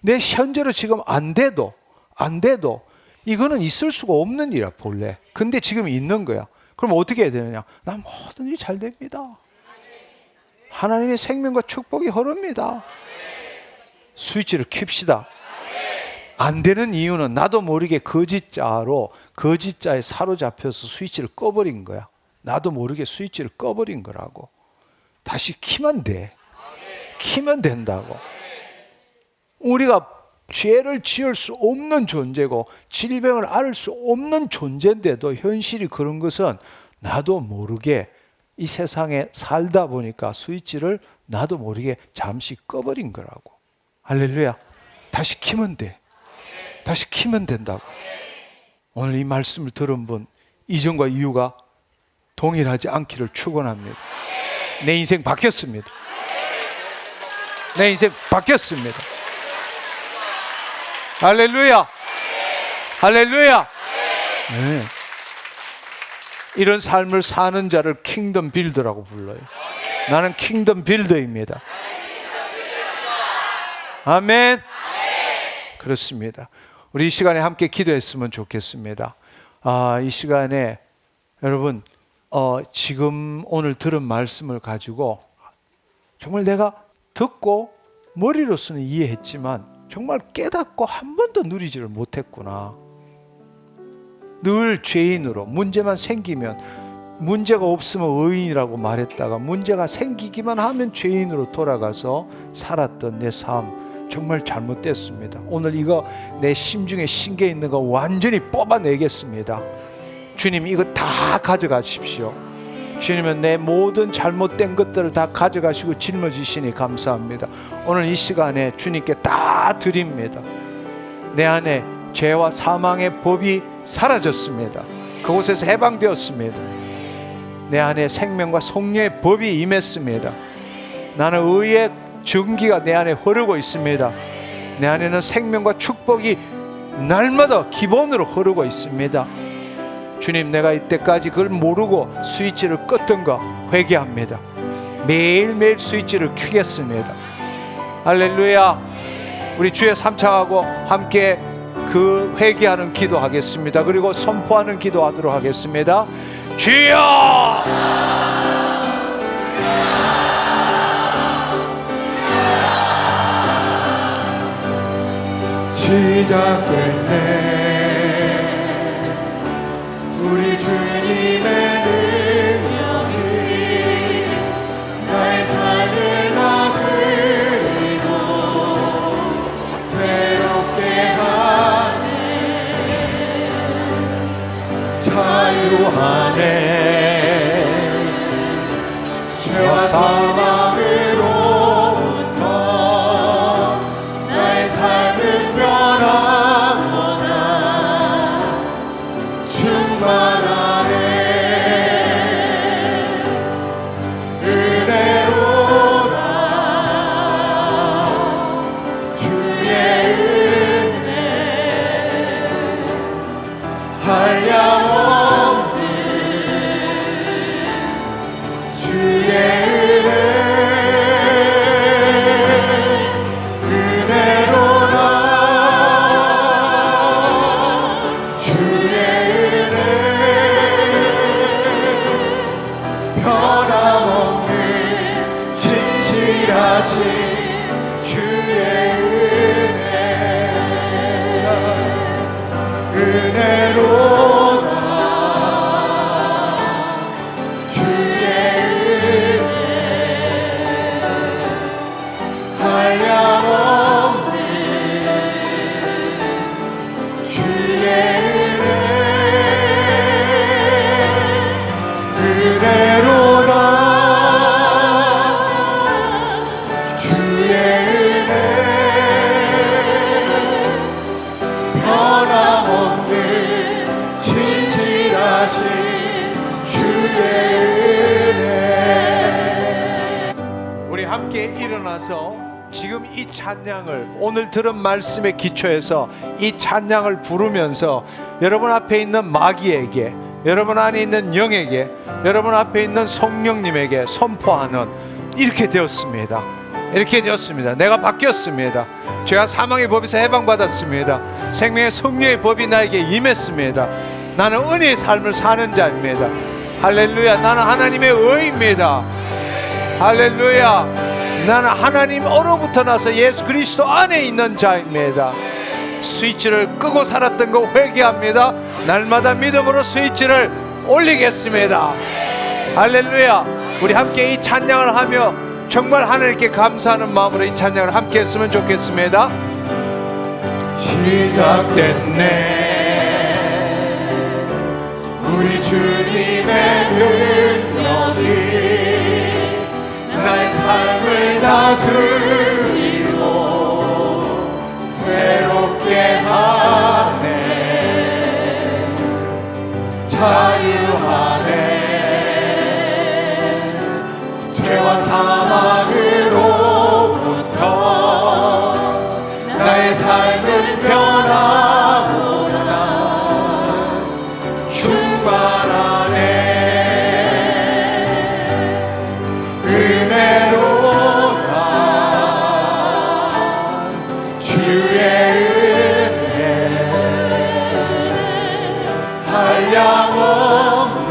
내 현재로 지금 안 돼도 이거는 있을 수가 없는 일이야 본래. 근데 지금 있는 거야. 그럼 어떻게 해야 되느냐? 난 모든 일이 잘 됩니다. 하나님의 생명과 축복이 흐릅니다. 스위치를 켭시다. 안 되는 이유는 나도 모르게 거짓자에 사로잡혀서 스위치를 꺼버린 거야. 나도 모르게 스위치를 꺼버린 거라고. 다시 키면 돼. 키면 된다고. 우리가 죄를 지을 수 없는 존재고 질병을 앓을 수 없는 존재인데도 현실이 그런 것은 나도 모르게 이 세상에 살다 보니까 스위치를 나도 모르게 잠시 꺼버린 거라고. 할렐루야. 다시 키면 돼. 다시 키면 된다고. 오늘 이 말씀을 들은 분 이전과 이유가 동일하지 않기를 축원합니다. 내 인생 바뀌었습니다. 내 인생 바뀌었습니다. 할렐루야. 할렐루야. 네. 이런 삶을 사는 자를 킹덤 빌더라고 불러요. 나는 킹덤 빌더입니다. 아멘. 그렇습니다. 우리 이 시간에 함께 기도했으면 좋겠습니다. 이 시간에 여러분 지금 오늘 들은 말씀을 가지고 정말 내가 듣고 머리로서는 이해했지만 정말 깨닫고 한 번도 누리지를 못했구나. 늘 죄인으로 문제만 생기면 문제가 없으면 의인이라고 말했다가 문제가 생기기만 하면 죄인으로 돌아가서 살았던 내 삶 정말 잘못됐습니다. 오늘 이거 내 심중에 심겨 있는 거 완전히 뽑아내겠습니다. 주님 이거 다 가져가십시오. 주님은 내 모든 잘못된 것들을 다 가져가시고 짊어지시니 감사합니다. 오늘 이 시간에 주님께 다 드립니다. 내 안에 죄와 사망의 법이 사라졌습니다. 그곳에서 해방되었습니다. 내 안에 생명과 성령의 법이 임했습니다. 나는 의의 증기가 내 안에 흐르고 있습니다. 내 안에는 생명과 축복이 날마다 기본으로 흐르고 있습니다. 주님 내가 이때까지 그걸 모르고 스위치를 껐던 거 회개합니다. 매일매일 스위치를 켜겠습니다. 할렐루야. 우리 주의 삼창하고 함께 그 회개하는 기도하겠습니다. 그리고 선포하는 기도하도록 하겠습니다. 주여! 시작됐네. 우리 주님의 능력이 나의 삶을 다스리고 새롭게 하네. 자유하네. 죄와 사망으로부터 나의 삶은 변하구나. 충만하네. 은혜로다. 주의 은혜 한량없는 주의 은혜 은혜로다. 주의 은혜 변함없는 신실하신 주의 은혜 은혜로다. 주의 은혜 한량없는 주의 은혜 은혜로다. 주의 은혜 일어나서 지금 이 찬양을 오늘 들은 말씀에 기초해서 이 찬양을 부르면서 여러분 앞에 있는 마귀에게, 여러분 안에 있는 영에게, 여러분 앞에 있는 성령님에게 선포하는, 이렇게 되었습니다. 이렇게 되었습니다. 내가 바뀌었습니다. 죄와 사망의 법에서 해방받았습니다. 생명의 성령의 법이 나에게 임했습니다. 나는 은혜의 삶을 사는 자입니다. 할렐루야. 나는 하나님의 의입니다. 할렐루야. 나는 하나님 어로부터 나서 예수 그리스도 안에 있는 자입니다. 스위치를 끄고 살았던 거 회개합니다. 날마다 믿음으로 스위치를 올리겠습니다. 할렐루야. 우리 함께 이 찬양을 하며 정말 하나님께 감사하는 마음으로 이 찬양을 함께 했으면 좋겠습니다. 시작됐네 우리 주님의 능력이 나의 삶을 다스리고 새롭게 하네 자유하네 죄와 사망으로부터 나의 삶은 변하구나 충만하네 은혜로다 주의 은혜 한량없는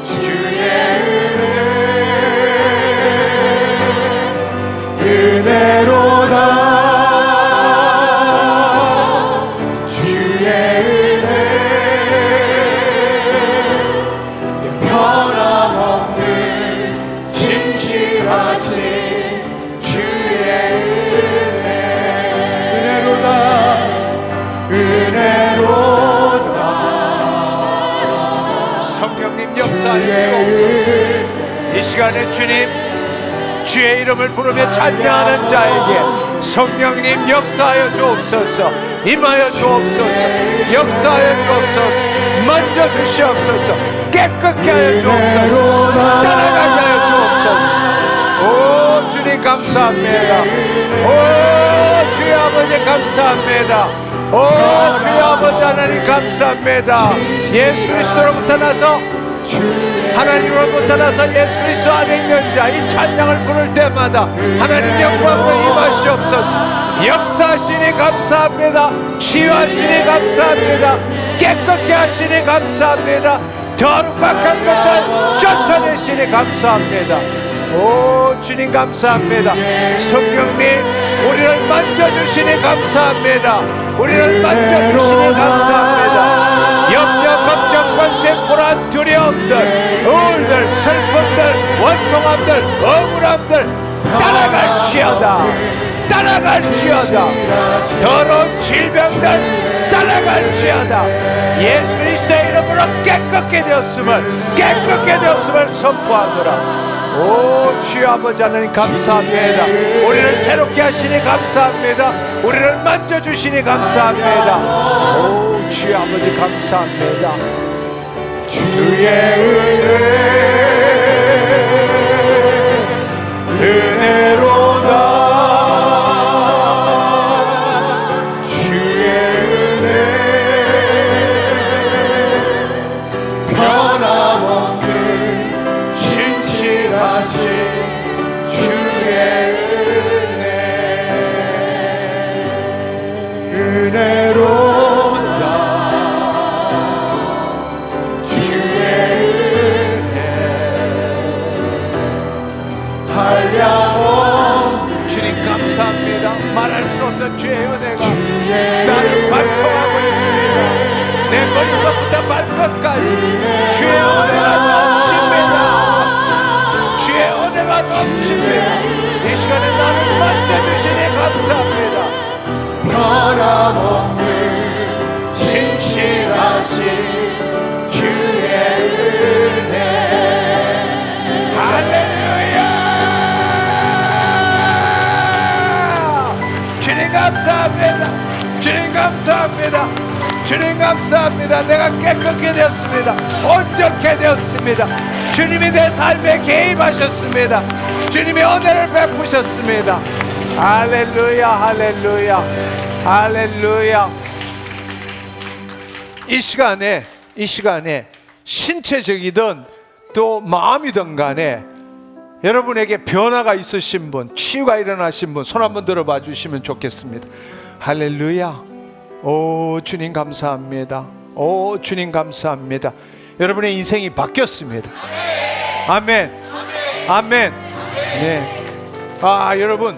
주의 은혜로다 주의 은혜 변함없는 신실하신 주의 은혜 은혜로다 은혜로다 성령님 역사에 주옵소서. 이 시간에 주님 주의 이름을 부르며 찬양하는 자에게 성령님 역사하여 주옵소서. 임하여 주옵소서. 역사하여 주옵소서. 만져 주시옵소서. 깨끗게 하여 주옵소서. 따라가게 하여 주옵소서. 오 주님 감사합니다. 오 주의 아버지 감사합니다. 오 주의 아버지 하나님 감사합니다. 예수 그리스도로부터 나서 하나님으로부터 나서 예수 그리스도 안에 있는 자 이 찬양을 부를 때마다 하나님 영광으로 임하시옵소서. 역사하시니 감사합니다. 치유하시니 감사합니다. 깨끗게 하시니 감사합니다. 거룩한 것들 쫓아내시니 감사합니다. 오 주님 감사합니다. 성령님 우리를 만져주시니 감사합니다. 우리를 만져주시니 감사합니다. 염려 걱정 관심 불안 두려움들 우울들 슬픔들 원통함들 억울함들 따라갈지어다. 따라갈지어다. 더러운 질병들 따라갈지어다. 예수 그리스도의 이름으로 깨끗게 되었음을 선포하노라. 오 주여 아버지 하나님 감사합니다. 우리를 새롭게 하시니 감사합니다. 우리를 만져주시니 감사합니다. 오 주여 아버지 감사합니다. 주의 은혜로다 주의 은혜 변함없는 신실하신 주의 은혜로다 주의 은혜 한량없는 주님 감사합니다. 말할 수 없는 주의 은혜가 나를 관통하고 있습니다. 내 머리끝부터 발끝까지 주의 은혜가 넘칩니다. 주의 은혜가 넘칩니다. 이 시간에 나를 만져주시니 감사합니다. 변함없는 신실하신 주의 은혜 할렐루야. 주님 감사합니다. 주님 감사합니다. 주님 감사합니다. 내가 깨끗게 되었습니다. 온전케 되었습니다. 주님이 내 삶에 개입하셨습니다. 주님이 은혜를 베푸셨습니다. 할렐루야, 할렐루야, 할렐루야. 이 시간에 신체적이든 또 마음이든 간에 여러분에게 변화가 있으신 분, 치유가 일어나신 분, 손 한번 들어봐 주시면 좋겠습니다. 할렐루야. 오, 주님 감사합니다. 오, 주님 감사합니다. 여러분의 인생이 바뀌었습니다. 아멘. 아멘. 네. 여러분,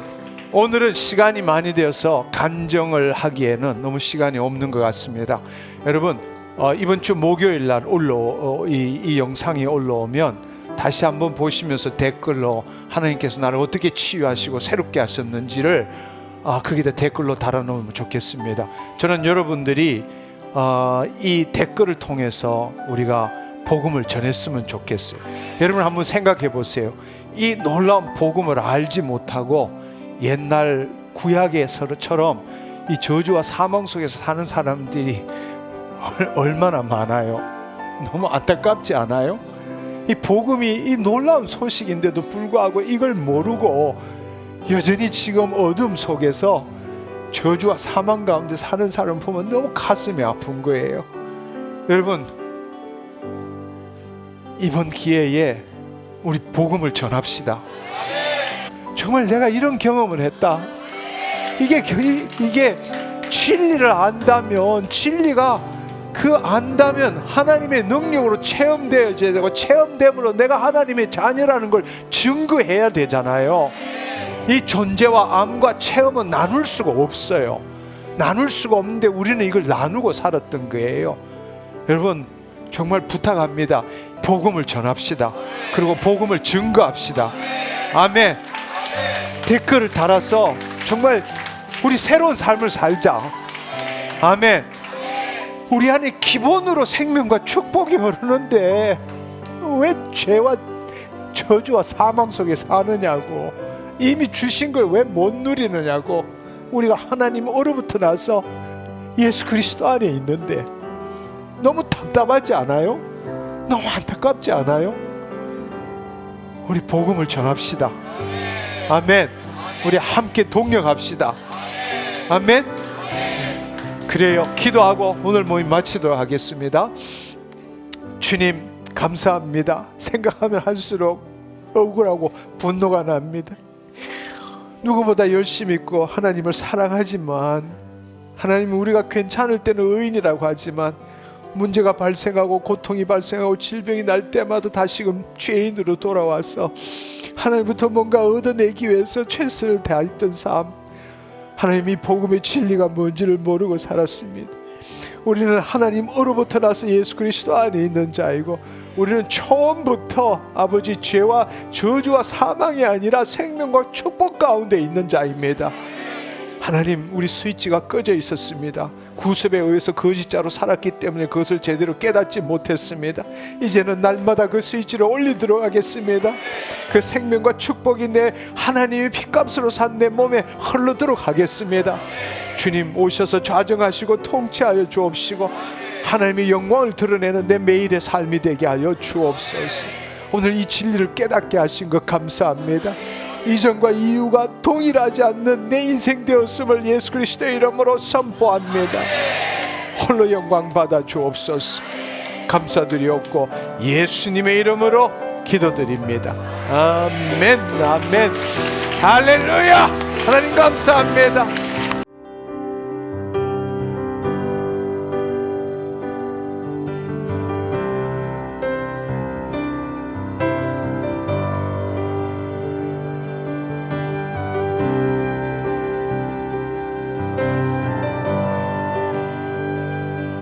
오늘은 시간이 많이 되어서 간증을 하기에는 너무 시간이 없는 것 같습니다. 여러분, 이번 주 목요일 날 이 영상이 올라오면 다시 한번 보시면서 댓글로 하나님께서 나를 어떻게 치유하시고 새롭게 하셨는지를 거기다 댓글로 달아놓으면 좋겠습니다. 저는 여러분들이 이 댓글을 통해서 우리가 복음을 전했으면 좋겠어요. 여러분 한번 생각해 보세요. 이 놀라운 복음을 알지 못하고 옛날 구약에서처럼 이 저주와 사망 속에서 사는 사람들이 얼마나 많아요. 너무 안타깝지 않아요? 이 복음이 이 놀라운 소식인데도 불구하고 이걸 모르고 여전히 지금 어둠 속에서 저주와 사망 가운데 사는 사람 보면 너무 가슴이 아픈 거예요. 여러분, 이번 기회에 우리 복음을 전합시다. 정말 내가 이런 경험을 했다. 이게 진리를 안다면, 진리가 안다면 하나님의 능력으로 체험되어져야 되고, 체험됨으로 내가 하나님의 자녀라는 걸 증거해야 되잖아요. 이 존재와 암과 체험은 나눌 수가 없어요. 나눌 수가 없는데 우리는 이걸 나누고 살았던 거예요. 여러분, 정말 부탁합니다. 복음을 전합시다. 그리고 복음을 증거합시다. 아멘. 댓글을 달아서 정말 우리 새로운 삶을 살자. 아멘. 우리 안에 기본으로 생명과 축복이 흐르는데 왜 죄와 저주와 사망 속에 사느냐고, 이미 주신 걸 왜 못 누리느냐고. 우리가 하나님 어로부터 나서 예수 그리스도 안에 있는데 너무 답답하지 않아요? 너무 안타깝지 않아요? 우리 복음을 전합시다. 아멘. 우리 함께 동력합시다. 아멘. 그래요. 기도하고 오늘 모임 마치도록 하겠습니다. 주님 감사합니다. 생각하면 할수록 억울하고 분노가 납니다. 누구보다 열심히 있고 하나님을 사랑하지만, 하나님은 우리가 괜찮을 때는 의인이라고 하지만 문제가 발생하고 고통이 발생하고 질병이 날 때마다 다시금 죄인으로 돌아와서 하나님부터 뭔가 얻어내기 위해서 최선을 다했던 삶, 하나님이 복음의 진리가 뭔지를 모르고 살았습니다. 우리는 하나님 어로부터 나서 예수 그리스도 안에 있는 자이고, 우리는 처음부터 아버지 죄와 저주와 사망이 아니라 생명과 축복 가운데 있는 자입니다. 하나님, 우리 스위치가 꺼져 있었습니다. 구습에 의해서 거짓자로 살았기 때문에 그것을 제대로 깨닫지 못했습니다. 이제는 날마다 그 스위치를 올리도록 하겠습니다. 그 생명과 축복이 내 하나님의 핏값으로 산 내 몸에 흘러도록 하겠습니다. 주님 오셔서 좌정하시고 통치하여 주옵시고 하나님의 영광을 드러내는 내 매일의 삶이 되게 하여 주옵소서. 오늘 이 진리를 깨닫게 하신 것 감사합니다. 이전과 이후가 동일하지 않는 내 인생 되었음을 예수 그리스도의 이름으로 선포합니다. 홀로 영광 받아 주옵소서. 감사드리옵고 예수님의 이름으로 기도드립니다. 아멘. 아멘. 할렐루야. 하나님 감사합니다.